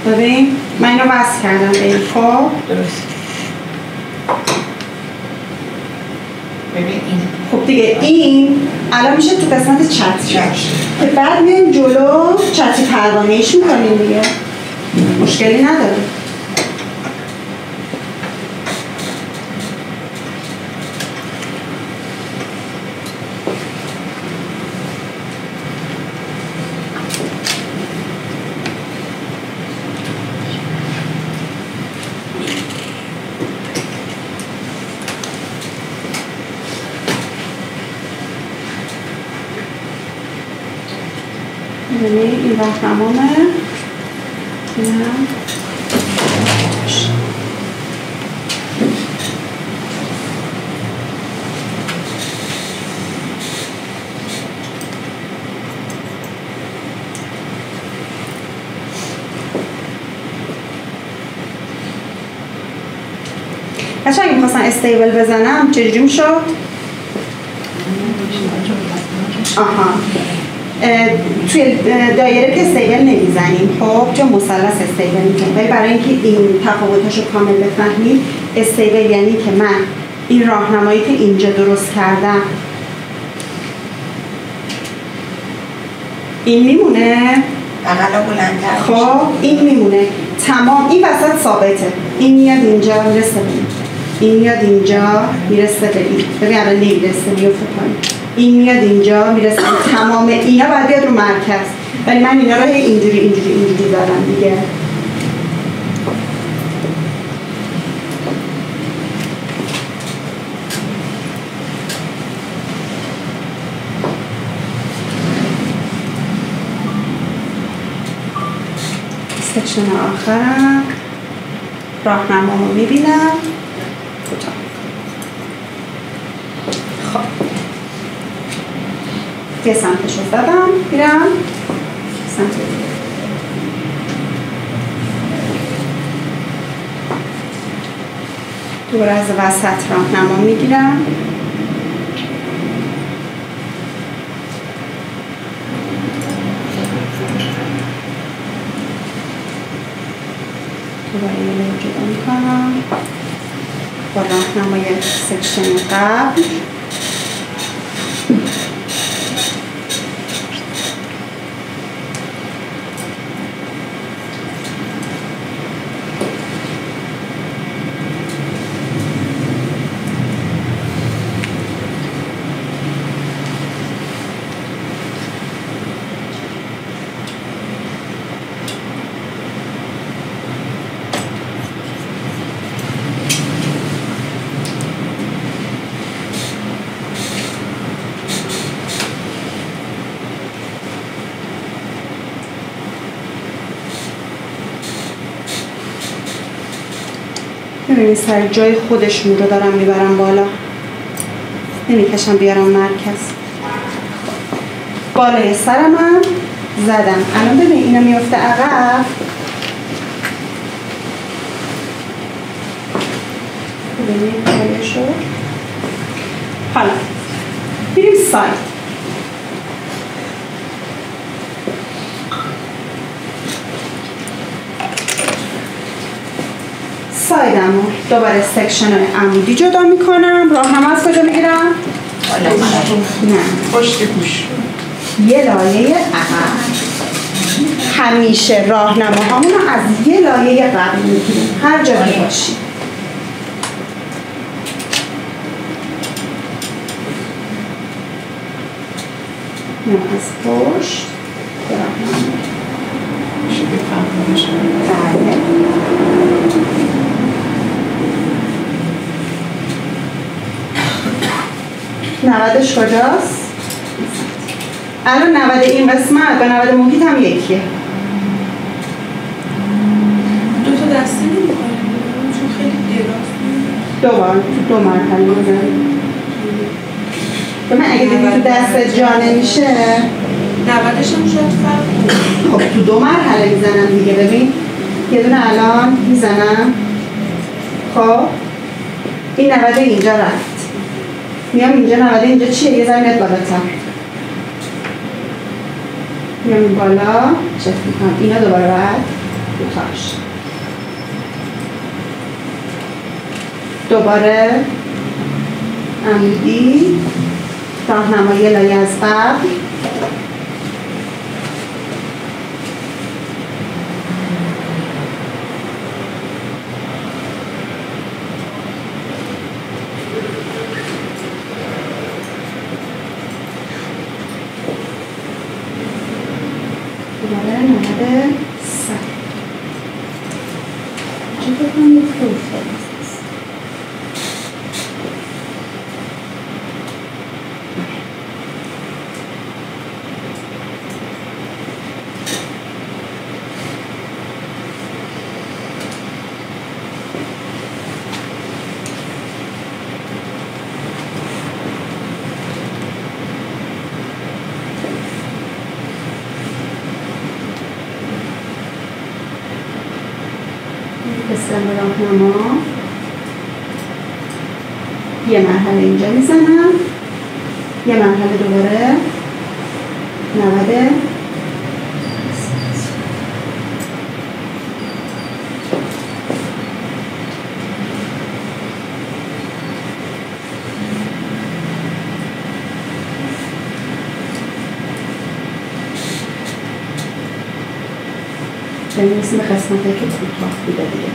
ببین من اینو وصل کردم به این. خب درست. ببین این خب دیگه این الان میشه تو قسمت چتر که بعد میایم جلو چتر پروانه‌ایش میکنیم دیگه. مشکلی نداره. این راهنمامه. اینم بچه اگه میخواستن استیبل بزنم چجوری میشد؟ آها توی دایره که استیبل نمیزنیم خب چون مثلث استیبل میزنیم ولی برای اینکه این تفاوتش رو کامل بفهمیم استیبل یعنی که من این راهنمایی که اینجا درست کردم این میمونه بغلا بلندتر خب این میمونه تمام این وسط ثابته این میاد اینجا میرسه به این میاد اینجا میرسه به این ببین الان نمیرسه میفته پایین این میاد اینجا میرسه تمام اینا باید بیاد رو مرکز ولی من اینا رو اینجوری دارم دیگه. سکشن آخرم راهنما رو میبینم کوتاه. خب یه سمتش رو زدم میرم سمت دیگه. دوباره از وسط راهنما میگیرم دوباره یه لایه جدا میکنم با راهنمای سکشن قبل ببینید سر جای خودشون رو دارم میبرم بالا نمیکشم بیارم مرکز. بالای سرم هم زدم الان ببین اینا میفته عقب ببینید بالای شد. حالا بریم ساید سایدم رو دوباره سکشن های عمودی جدا میکنم. راه هم از کجا میگیرم؟ حالا نه پشت گوش یه لایه عقب. همیشه راهنماهامون رو از یه لایه قبل میگیریم هر جا که باشیم. یا از پشت راهنما میشه بفهمونش. بله. نودش کجاست؟ الان 90 این قسمت با 90 محیط هم یکیه. دو تا دسته نمی‌کنیم چون خیلی دراز. دو بار تو 2 مرحله بزنیم. من اگه دیدی تو دست جا نمیشه 90ش هم شاید فرق خب تو 2 مرحله میزنم دیگه. ببین یه دونه الان میزنم، خب این 90 اینجا رفت، میام اینجا 90 اینجا چیه؟ یه ذره میاد بالاتر، میام این بالا چک میکنم اینا دوباره بعد دوتاش دوباره عمودی راهنمایی لایه از قبل دوباره 90 سر چه بکنم یک روفه قسم راهنما یه مرحله اینجا میزنم، یه مرحله دوباره 90 بنویسیم به قسمتی که کوتاه بوده دیگه.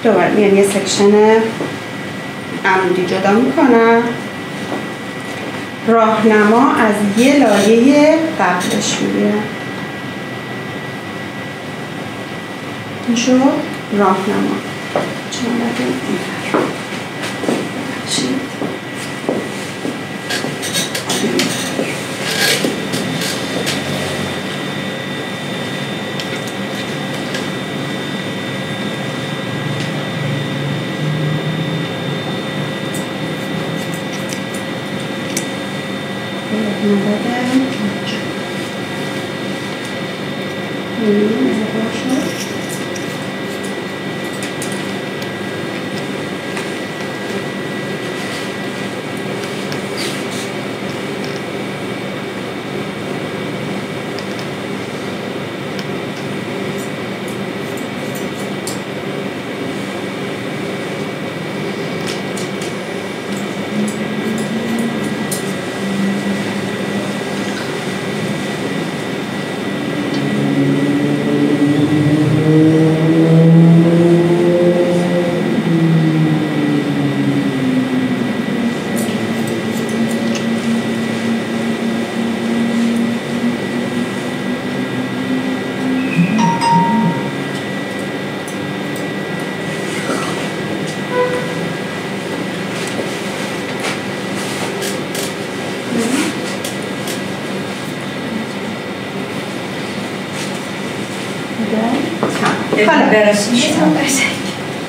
دوباره میام یه سکشن عمودی جدا میکنم، راهنما از یه لایه قبلش میگیرم، این شد راهنما. چون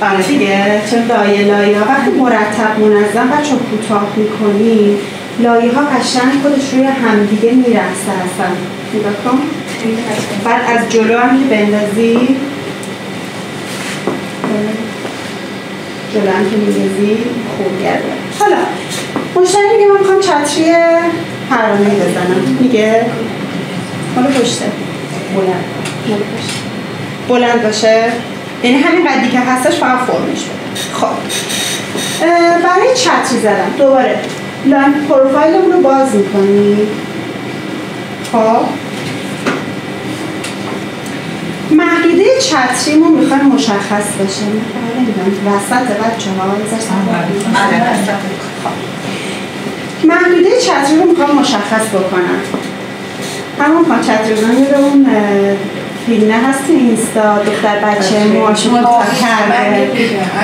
آره دیگه، چون لایه ها وقتی مرتب منظم بچه کوتاه میکنیم لایه ها قشنگ خودش روی همدیگه میرسه اصلا. نگاه کن. بعد از جلو هم که بندازی جلو هم که میگذی خوب گرده. حالا مشتری میگه من میخوام چتری پروانه‌ای بزنم، میگه حالا پشته بلند باشه، یعنی همین قدی که هستش فقط فرمش بده. خب برای چتری زدم دوباره لاین پروفایلمون رو باز میکنیم. خب محدوده چتریمون میخوایم مشخص بشه. وسط بچه ها محدوده چتری رو میخوام مشخص بکنم. همون پا چتریزانی رو اون فیلمه هست تو اینستا دختر بچه موهاشو پاک کرده.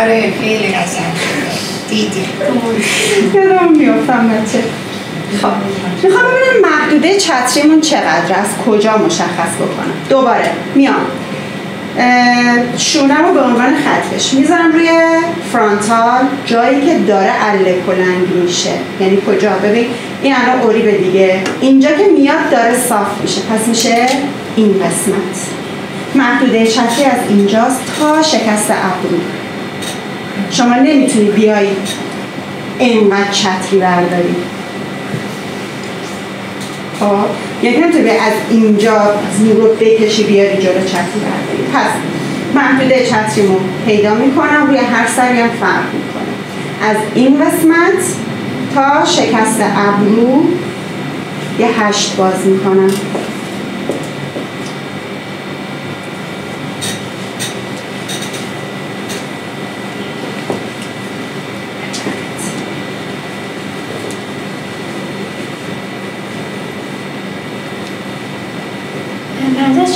آره خیلی قشنگ دیدی یادم میافتم بچه. خب میخوام ببینم محدوده چتریمون چقدر از کجا مشخص بکنم. دوباره میام شونم رو به عنوان خطکش میذارم روی فرانتال، جایی که داره اله کلنگ میشه. یعنی کجا؟ ببین این الان اوریبه دیگه، اینجا که میاد داره صاف میشه، پس میشه این قسمت. محدوده چتری از اینجاست تا شکست ابرو. شما نمیتونی بیایی اینقدر چتری برداری. خب یعنی نمیتونی از اینجا زور رو بکشی بیاری جلو چتری برداری. پس محدوده چتریمو پیدا میکنم، روی هر سری هم فرق میکنه. از این قسمت تا شکست ابرو یه 8 باز میکنم.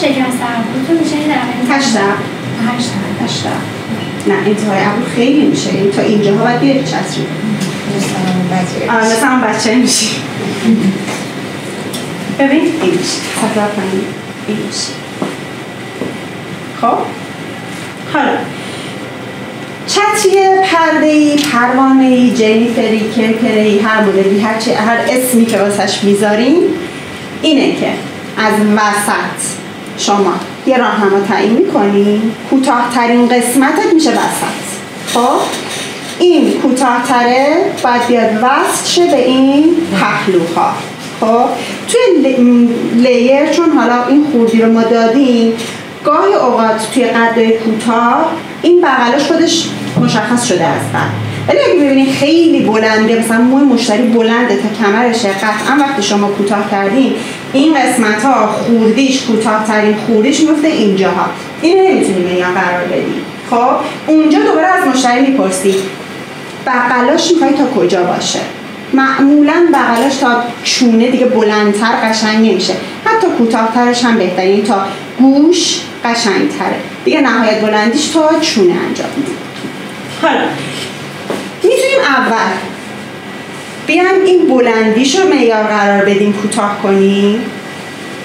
شکست ابرو میشه در 8 نه انتهای ابرو خیلی میشه، این تا اینجاها باید بیاری چتری. مثلا بچه میشی. ببین این میشه تکرار کنیم این میشه. خب حالا چتری پرده‌ای، پروانه‌ای، جنیفری، کمپری، هر مدلی هر اسمی که واسش میذاریم اینه که از وسط شما یه راهنما تعیین می‌کنی، کوتاه‌ترین قسمتت میشه وسط. خب این کوتاه‌تره باید بیاد وصل شه به این پهلوها. خب توی لیر چون حالا این خوردی رو ما دادیم، گاهی اوقات توی قدای کوتاه این بغلش خودش مشخص شده از بعد، ولی اگه ببینید خیلی بلنده، مثلا موی مشتری بلنده تا کمرشه، قطعا وقتی شما کوتاه کردین این قسمت ها خوردیش کوتاه‌ترین خوردیش میفته اینجاها. اینو نمیتونی معیار قرار بدی. خب اونجا دوباره از مشتری میپرسی بغلاش میخوای تا کجا باشه. معمولا بغلاش تا چونه دیگه بلندتر قشنگ نمیشه، حتی کوتاه‌ترش هم بهتره، یعنی تا گوش قشنگتره دیگه، نهایت بلندیش تا چونه انجام میده. حالا میتونیم اول بیایم این بلندیش رو معیار قرار بدیم، کوتاه کنیم.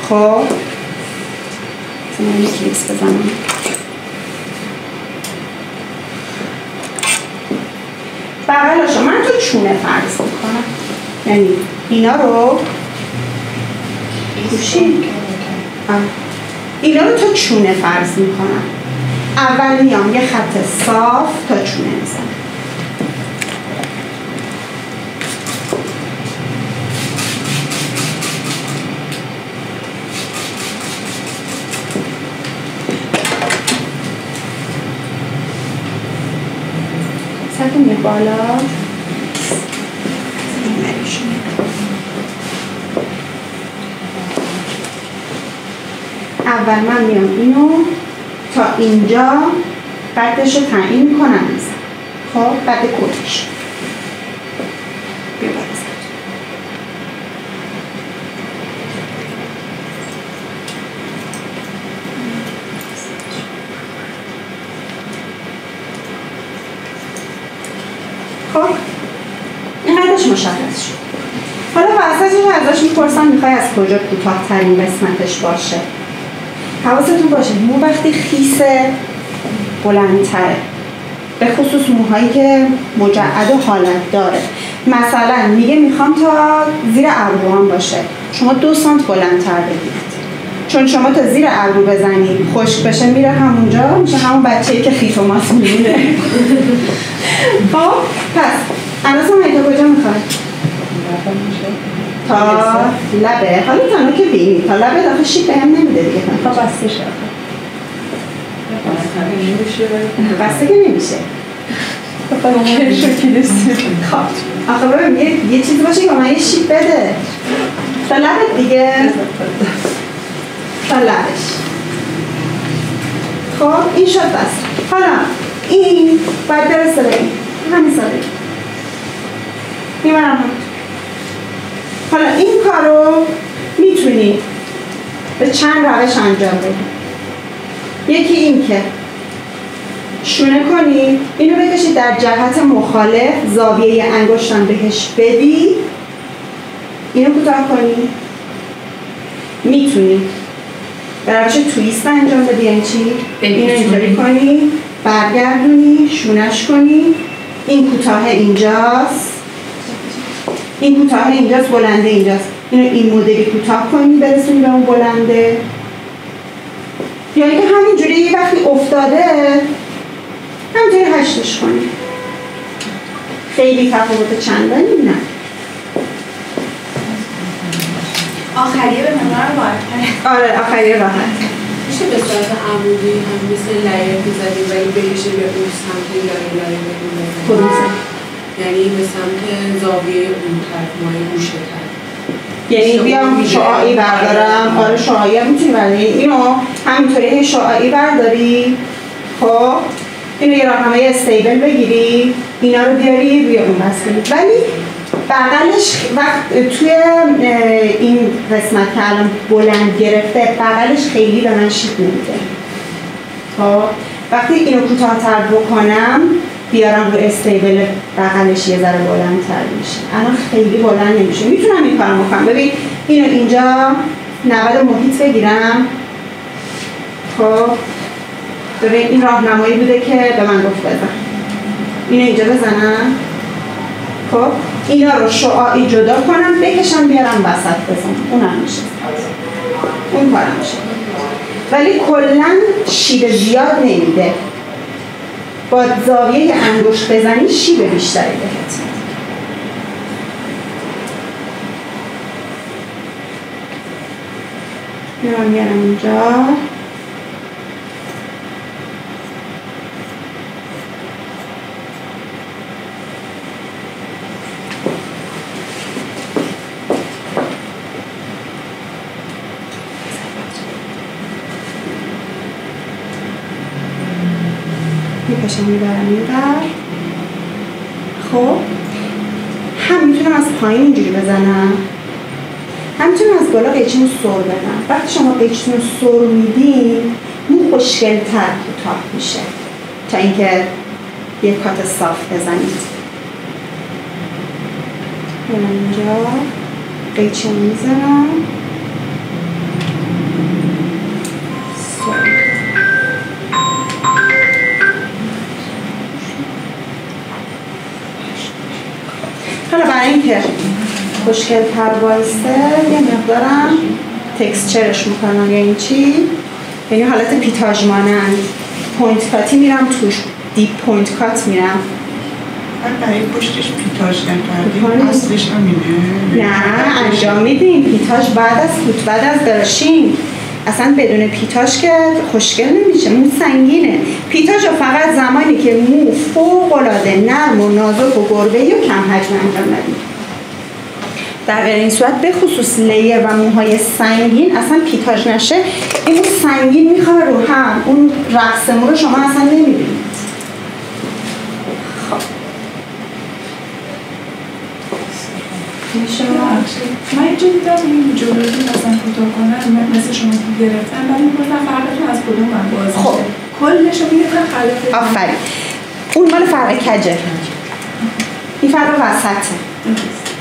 خب من کلیپس بزنم. بغلاشو من تو چونه فرض میکنم، یعنی اینا رو گوشی اینا رو تا چونه فرض میکنم. اول میام یه خط صاف تا چونه میزنم. سطح بالا اول من میام اینو تا اینجا قدش رو تعیین میکنم میزن. خب قد کلش بیا بزن. خب این قدش مشخص شد. حالا وسطش رو ازش میپرسم میخوای از کجا کوتاه ترین قسمتش باشه. حواستون باشه مو وقتی خیسه بلندتره، به خصوص موهایی که مجعد و حالت داره. مثلا میگه میخوام تا زیر ابروام باشه، شما 2 سانت بلندتر بگیرید، چون شما تا زیر ابرو بزنید خشک بشه میره همونجا، میشه همون بچه‌ای که خیط و ماس میمونه. خب پس اندازه من تا کجا میخواد؟ تا لبه. حالا تنها که بینید تا لبه داخل شیب بهم نمیده دیگه، تا بسته شد. بسته که نمیشه. خب آخه ببین یه چیزی باشه که من یه شیب بده تا لبه دیگه، تا لبش. خب این شد بس. حالا این باید برسه به این همین ساده میبرم هم. حالا این کارو میتونی به چند روش انجام بدی. یکی این که شونه کنی، اینو بکشی در جهت مخالف، زاویه انگشتان بهش بدی، اینو کوتاه کنی. میتونی در روش تویست انجام بدی، یعنی چی؟ اینو اینطوری کنی، برگردونی، شونش کنی، این کوتاه اینجاست، این کوتاه اینجاست، بلنده اینجاست، اینو این مدلی کوتاه کنی برسونی به اون بلنده. یا اینکه همینجوری یه وقتی افتاده همینطوری هشتش کنی. خیلی تفاوت چندانی نه. آخریه به نظر راحت. آره آخریه راحت. میشه به صورت عمودی هم مثل لایه بزنیم ولی بریشه به اون سمت لایه بزنیم؟ کدوم سمت؟ یعنی به سمت زاویه اون طرف مایه گوشه طرف. یعنی بیام شعاعی بردارم. آره شعاعی هم میتونی برداری. اینو همینطوری شعاعی برداری. خب اینو یه راهنمای استیبل بگیری، اینا رو بیاری روی اون بس کنی. ولی بغلش وقت توی این قسمت که الان بلند گرفته بغلش خیلی به من شیک نمیده. خب وقتی اینو کوتاه‌تر بکنم بیارم رو استیبل بغلش یه ذره بلندتر میشه. الان خیلی بلند نمیشه. میتونم این کارو بکنم. ببین اینو اینجا 90 محیط بگیرم. خب ببین این راهنمایی بوده که به من گفت بزن. اینو اینجا بزنم. خب اینا رو شعاعی جدا کنم، بکشم بیارم وسط بزنم. اونم میشه. اون کارم میشه. ولی کلا شیب زیاد نمیده. با زاویه انگشت بزنی شیب بیشتری بهت. میارم اینجا. میکشم میبرم این بر. خب هم میتونم از پایین اینجوری بزنم، هم میتونم از بالا قیچیمو سر بدم. وقتی شما قیچیتون رو سر میدین مو خوشگل‌تر کوتاه میشه تا اینکه یه کات صاف بزنید. من اینجا قیچیمو میزنم، حالا برای اینکه خوشگل‌تر وایسته یه مقدارم تکسچرش میکنم. یعنی چی؟ یعنی حالت پیتاژ مانند پوینت کاتی میرم توش، دیپ پوینت کات میرم. بعد برای پشتش پیتاژ نکردیم اصلش همینه؟ نه انجام میدیم پیتاژ بعد از برشینگ. اصلا بدون پیتاژ که خوشگل نمیشه، مو سنگینه. پیتاژ فقط زمانی که مو فوق‌العاده نرم و نازک و گربه‌ای و کم حجم انجام ندید. در این صورت به خصوص لیر و موهای سنگین اصلا پیتاژ نشه این مو سنگین میخوره رو هم، اون رقص مو رو شما اصلا نمیبینید. خب من اینجا دیدم این جلویی مثلا کوتاه کنن مثل شما گرفتن ولی میگفتن فرقتون از کدوم من باز خب کلش رو میگفتن خلافه. آفرین اون مال فرق کجه، این فرق وسطه.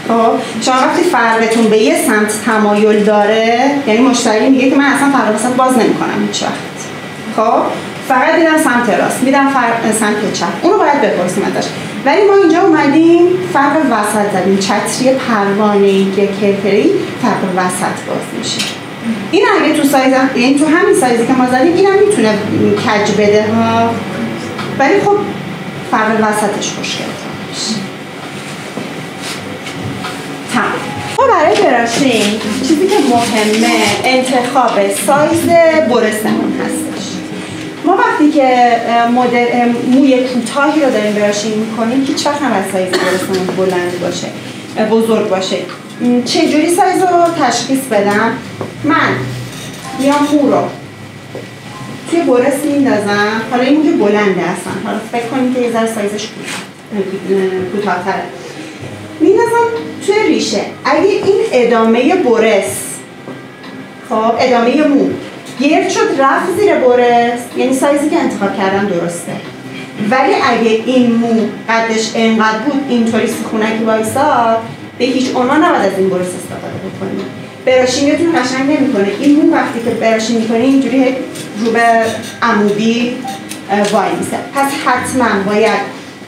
خب شما وقتی فرقتون به یه سمت تمایل داره، یعنی مشتری میگه که من اصلا فرق وسط باز نمی‌کنم هیچ وقت. خب فقط میدم سمت راست، میدم سمت چپ، اونو باید بپرسیم ازش. ولی ما اینجا اومدیم فرق وسط زدیم، چتری پروانه‌ای یا کرکره‌ای فرق وسط باز میشه. این اگه تو سایز، یعنی تو همین سایزی که ما زدیم اینم میتونه کج بده ها، ولی خب فرق وسطش خوشگل میشه. تمام. ما برای براشینگ چیزی که مهمه انتخاب سایز برسمون هستش. ما وقتی که مدل موی کوتاهی رو داریم براشینگ میکنیم هیچ وقت نباید سایز برسمون بلند باشه، بزرگ باشه. چجوری سایز رو تشخیص بدم؟ من میام مو رو توی برس میندازم. حالا این مو که بلنده اصلا، حالا فکر کنید که یه ذره سایزش کوتاه‌تره. میندازم توی ریشه. اگه این ادامه برس، خب ادامه مو گرد شد رفت زیر برس، یعنی سایزی که انتخاب کردم درسته. ولی اگه این مو قدش انقدر بود اینطوری سیخونکی وایساد، به هیچ عنوان نباید از این برس استفاده بکنید. براشینگتون قشنگ نمیکنه. این مو وقتی که براشینگ میکنی اینجوری رو به عمودی وای میسه. پس حتما باید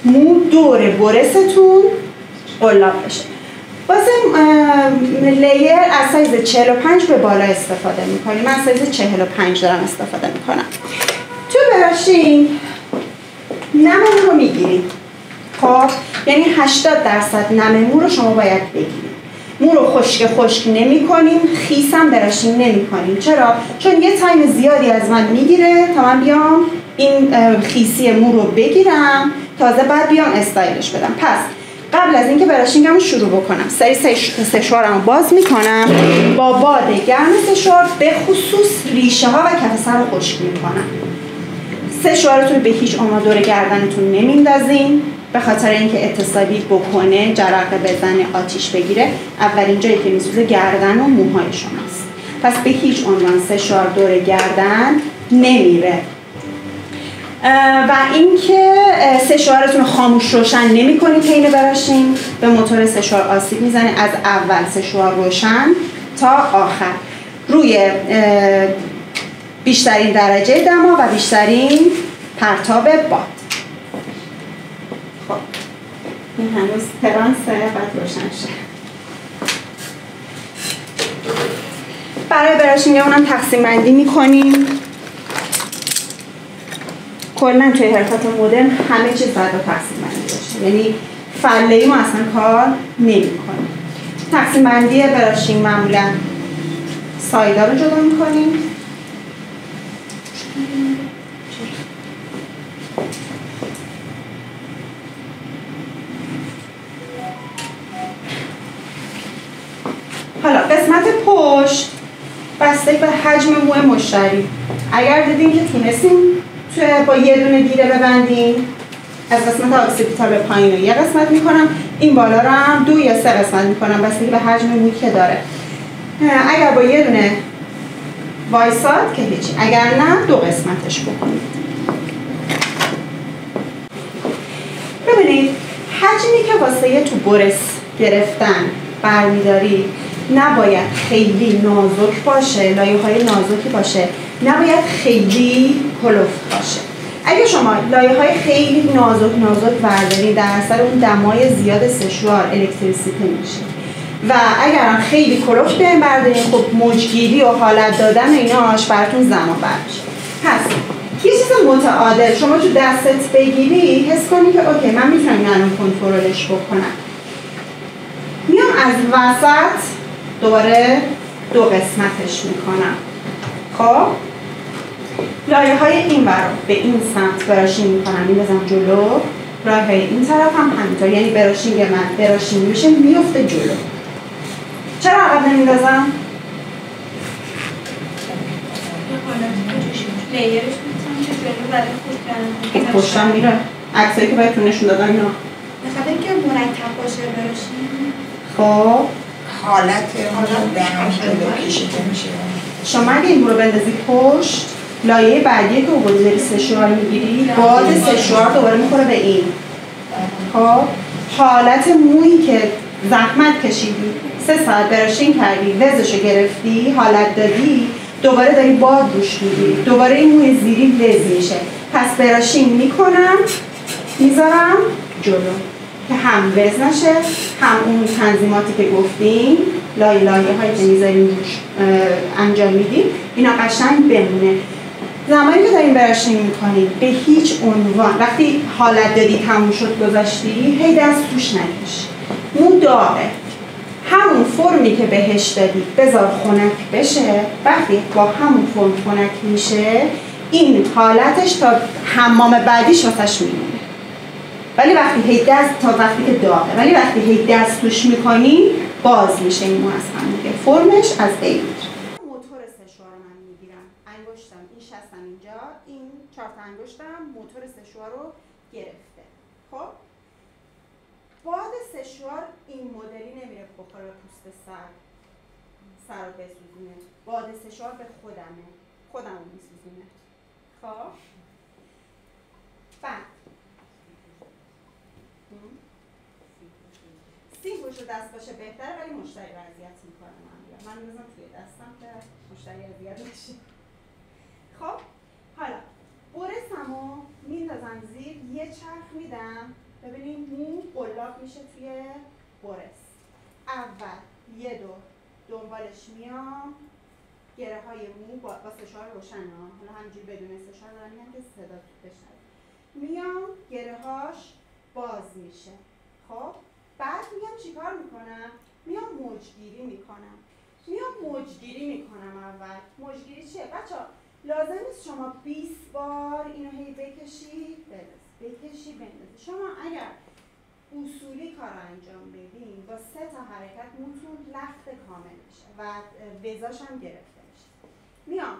مو دور برستون قلاب بشه. واسه لیر از سایز 45 به بالا استفاده میکنیم. من سایز 45 دارم استفاده میکنم. تو براشینگ نم مو رو میگیریم. خب یعنی 80% نم مو رو شما باید بگیرید. مو رو خشک نمی کنیم، خیسم براشینگ نمی کنیم. چرا؟ چون یه تایم زیادی از من میگیره تا من بیام این خیسی مو رو بگیرم، تازه بعد بیام استایلش بدم. پس قبل از اینکه براشینگم رو شروع بکنم سری سشوارم رو باز میکنم، با باد گرم سشوار به خصوص ریشه ها و کف سر رو خشک میکنم. سشوارتون به هیچ عنوان دور گردنتون نمیندازین، به خاطر اینکه اتصابی بکنه، جرقه بزنه، آتیش بگیره. اولین جایی که میسوزه گردن و موهای شماست. پس به هیچ عنوان سشوار دور گردن نمیره. و اینکه سشوارتون رو خاموش روشن نمی‌کنید حین براشینگ، به موتور سشوار آسیب میزنه. از اول سشوار روشن تا آخر روی بیشترین درجه دما و بیشترین پرتاب باد. خب این هنوز ترانسه، بعد روشن شه. برای براشینگ اونم تقسیم بندی می‌کنیم. کلا توی حرکات مدرن همه چیز باید با تقسیم بندی باشه، یعنی فله‌ای ما اصلا کار نمی‌کنیم. تقسیم بندی براشینگ معمولا سایدا رو جدا می‌کنیم. حالا قسمت پشت بسته به حجم مو مشتری. اگر دیدیم که تونستیم با یه دونه گیره ببندیم، از قسمت آکسیپیتال به پایین رو یه قسمت میکنم، این بالا رو هم 2 یا 3 قسمت میکنم بستگی به حجم مویی که داره. اگر با یه دونه وایساد که هیچی، اگر نه 2 قسمتش بکنید. ببینید حجمی که واسه تو برس گرفتن برمیداری نباید خیلی نازک باشه، لایه‌های نازکی باشه، نباید خیلی کلفت باشه. اگه شما لایه‌های خیلی نازک بردارید، در اثر اون دمای زیاد سشوار الکتریسیته میشه و اگر خیلی کلفت بردارید، خب موجگیری و حالت دادن ایناش براتون زمان بر میشه. پس یه چیز متعادل شما تو دستت بگیری، حس کنی که اوکی من میتونم این الان کنترلش بکنم. میام از وسط دوباره 2 قسمتش میکنم. خب لایه های این برا به این سمت براشینگ میکنم، میندازم جلو. لایه های این طرف هم همینطور، یعنی براشینگ من براشینگ میشه میفته جلو. چرا عقب نمیندازم؟ لیرش میتونم که جلو برای خود کردن پشتم میره. عکسایی که بهتون نشون دادم اینا بخاطر اینکه مرتب باشه براشینگ. خب حالت دماغ جلو کشیده میشه. شما اگه این رو بندازی پشت، لایه بعدی که اوبودی داری سشوار میگیری، باد سشوار دوباره میخوره به این. خب حالت مویی که زحمت کشیدی 3 ساعت براشینگ کردی، وزشو گرفتی، حالت دادی، دوباره داری باد روش میگیری، دوباره این موی زیری وز میشه. پس براشینگ میکنم میذارم جلو که هم وز نشه، هم اون تنظیماتی که گفتیم لایه هایی که میذاریم روش انجام میدیم اینا قشنگ بمونه. زمانی که داریم براشینگ میکنیم به هیچ عنوان وقتی حالت دادی تموم شد گذاشتی هی دست توش نکش. مو داغه، همون فرمی که بهش دادی بذار خنک بشه. وقتی با همون فرم خنک میشه این حالتش تا حمام بعدیش واسش میمونه. ولی وقتی هی دست تا وقتی که داغه، ولی وقتی هی دست توش میکنی باز میشه این مو از هم دیگه، فرمش از بین میره. موتور سشوار رو من میگیرم، انگشتم این شستم اینجا، این 4 تا انگشتم موتور سشوار رو گرفته. خب باد سشوار این مدلی نمیره بخوره پوست سر رو بسوزونه. باد سشوار به خودم رو میسوزونه. خب بعد سی پشت دست باشه بهتره، ولی مشتری رو اذیت میکنه. من میذارم توی دستم که مشتری اذیت نشه. خب حالا برسمو میندازم زیر، یه چرخ میدم، ببینیم مو قلاب میشه توی برس. اول یه دور دنبالش میام، گره های مو با سشوار روشن ها، حالا همینجوری بدون سشوار دارم میگم که صدا بشنوید. میام گره هاش باز میشه. خب بعد میام چیکار میکنم؟ میام موجگیری میکنم. اول موجگیری چیه؟ بچه‌ها لازم نیست شما 20 بار اینو هی بکشی بندازی. شما اگر اصولی کار انجام بدین با 3 تا حرکت موتون لخت کامل میشه و وزاش هم گرفته میشه. میام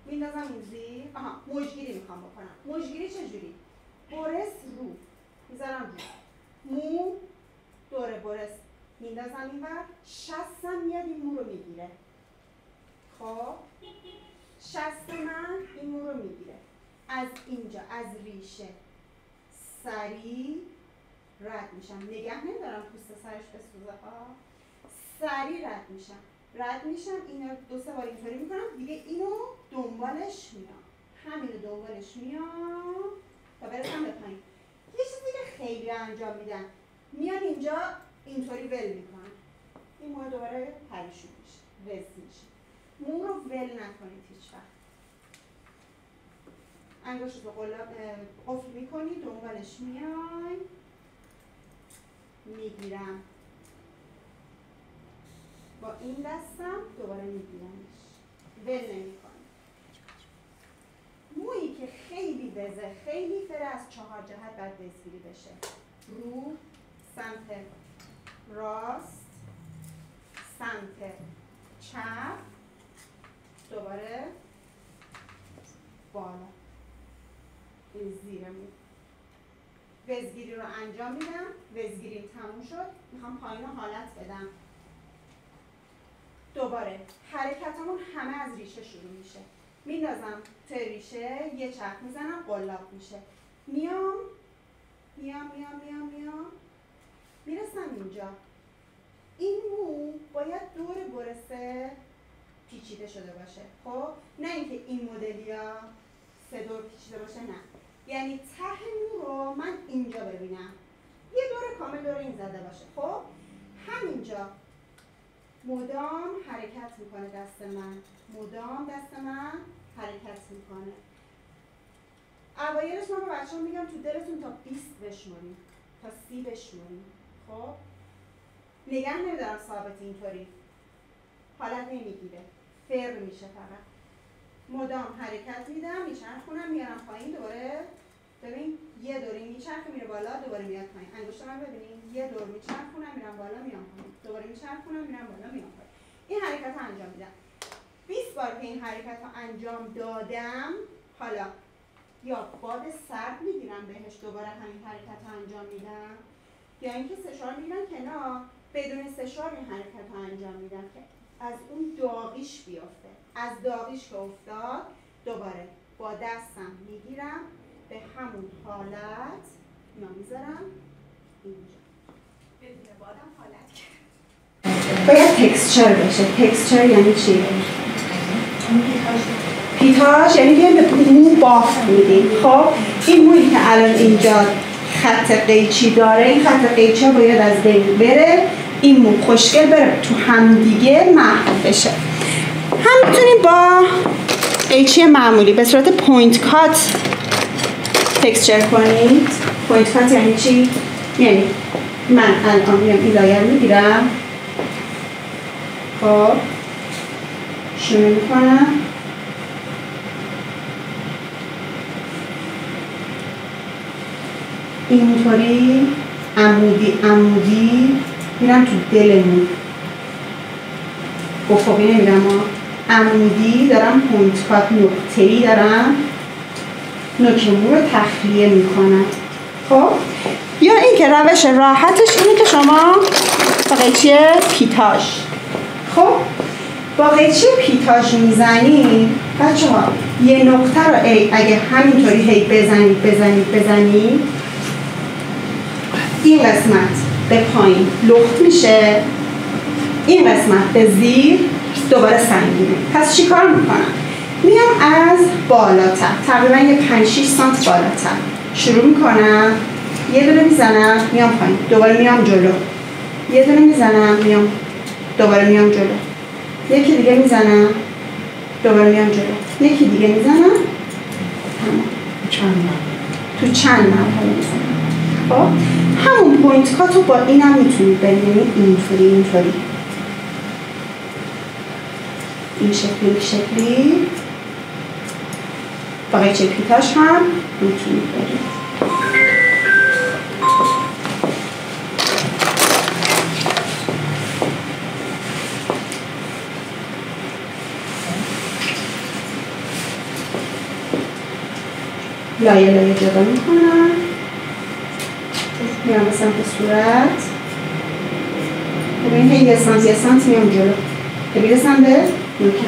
میندازم این زیر. موجگیری میخوام بکنم. موجگیری چجوری؟ برس رو میذارم رو، مو دور برس میندازم این ور، شستم میاد این مو رو میگیره. خب شست من این مو رو میگیره، از اینجا از ریشه سریع رد میشم، نگه نمیدارم پوست سرش بسوزه ها، سریع رد میشم اینو 2-3 بار اینطوری میکنم دیگه. اینو دنبالش میام، همینو دنبالش میام تا برسم به پایین. یه چیزی که خیلی انجام میدن، میان اینجا اینطوری ول میکنن، این مو دوباره پریشون میشه، وز میشه. مو رو ول نکنید هیچ وقت. انگشت رو قفل میکنی، دنبالش میای، میگیرم با این دستم، دوباره میگیرمش، ول نمیکنم. مویی که خیلی وزه، خیلی فره، از 4 جهت باید وزگیری بشه. رو، سمت راست، سمت چپ، دوباره بالا، این زیر مو. وزگیری رو انجام میدم، وزگیریم تموم شد، میخوام پایین رو حالت بدم. دوباره حرکتمون همه از ریشه شروع میشه. میندازم توی ریشه، یه چرخ میزنم، قلاب میشه. میام میرسم اینجا. این مو باید دور برسه پیچیده شده باشه. خب نه اینکه این مدلیا 3 دور پیچیده باشه، نه. یعنی ته مو رو من اینجا ببینم، یه دور کامل دور این زده باشه. خب همینجا مدام حرکت میکنه دست من، حرکت میکنه. اوایلش من به بچه‌ها میگم تو دلتون تا 20 بشماریم، تا 30 بشماریم. خب نگه نمیدارم ثابت اینطوری، حالت نمیگیره، فر میشه فقط. مدام حرکت میدم، میچرخونم، میارم پایین، دوباره ببین یه دوری میچرخه میره بالا، دوباره میاد پایین. انگشت من ببینید، یه دور میچرخونم میرم بالا، میام پایین، دوباره میچرخونم میرم بالا، میام پایین. این حرکت رو انجام میدم. 20 بار که این حرکت رو انجام دادم، حالا یا باد سرد میگیرم بهش، دوباره همین حرکت رو انجام میدم، یا اینکه سشوار میگیرم کنار، بدون سشوار این حرکت رو انجام میدم که از اون داغیش بیافته. از داغیش که افتاد، دوباره با دستم میگیرم به همون حالت اینا میذارم اینجا. بدون بادم حالت باید تکسچر بشه. تکسچر یعنی چی؟ پیتاژ یعنی بیایم به مو بافت میدیم. خب این مویی که الان اینجا خط قیچی داره، این خط قیچی ها باید از بین بره، این مو خوشگل بره تو همدیگه محو بشه. هم میتونیم با قیچی معمولی به صورت پوینت کات تکسچر کنید. پوینت کات یعنی چی؟ یعنی من الان میام این لایه رو میگیرم، خب شروع میکنم اینطوری عمودی میرم تو دل مو، افقی نمیرم، عمودی دارم پوینت کات، نقطه‌ای دارم نوک مو رو تخلیه میکنم. خب یا این که روش راحتش اینه که شما با قیچی پیتاژ، خب با قیچی پیتاژ میزنید بچه ها، یه نقطه رو اگه همینطوری هی بزنید این قسمت به پایین لخت میشه، این قسمت به زیر دوباره سنگینه. پس چی کار میکنم؟ میام از بالاتر تقریبا یه 5-6 سانت بالاتر شروع میکنم، یه دونه میزنم میام پایین، دوباره میام جلو، یه دونه میزنم میام، دوباره میام جلو، یکی دیگه میزنم، دوباره میام جلو، یکی دیگه میزنم، تو چند مرحله میزنم. خب همون پوینت کاتو با اینم میتونید ببینید، اینطوری این شکلی با قیچی پیتاژ هم میتونید برید. لایه جدا میکنم، میام به سمت صورت، ببینید یه سانت میام جلو که بیرسم به نوکم.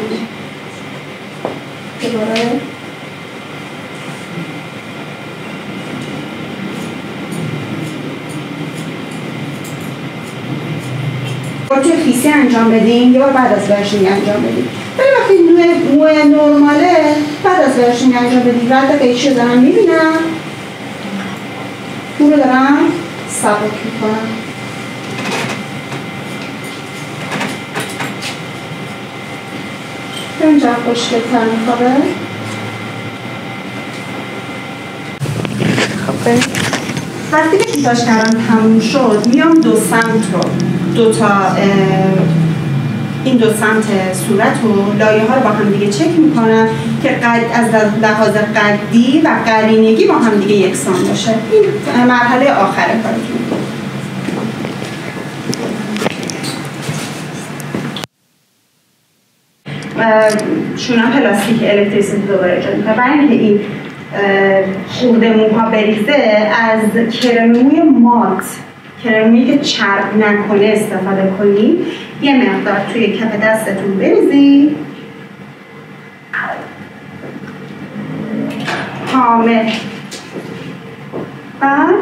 دوباره با توی خیسی انجام بدیم، یه بار بعد از ورشنگ انجام بدیم. ولی وقتی مو نرماله بعد از ورشنگ انجام بدیم، رد قیچی رو دارم میبینم، مو رو دارم سبک میکنم. اینجا خوشگل‌تر میخوابه. خب وقتی که پیتاژ کردم تموم شد، میام دو سمت رو این دو سمت صورت رو لایه ها رو با هم دیگه چک میکنم که از لحاظ قدی و قرینگی با هم دیگه یکسان باشه. این مرحله آخر کارتون. شونم پلاستیک الکتریسیته دوباره ایجاد میکنه. برای اینکه این خورده موها بریزه، از کرم موی مات، کرم مویی که چرب نکنه استفاده کنید. یه مقدار توی کف دستتون بریزید کامل، بعد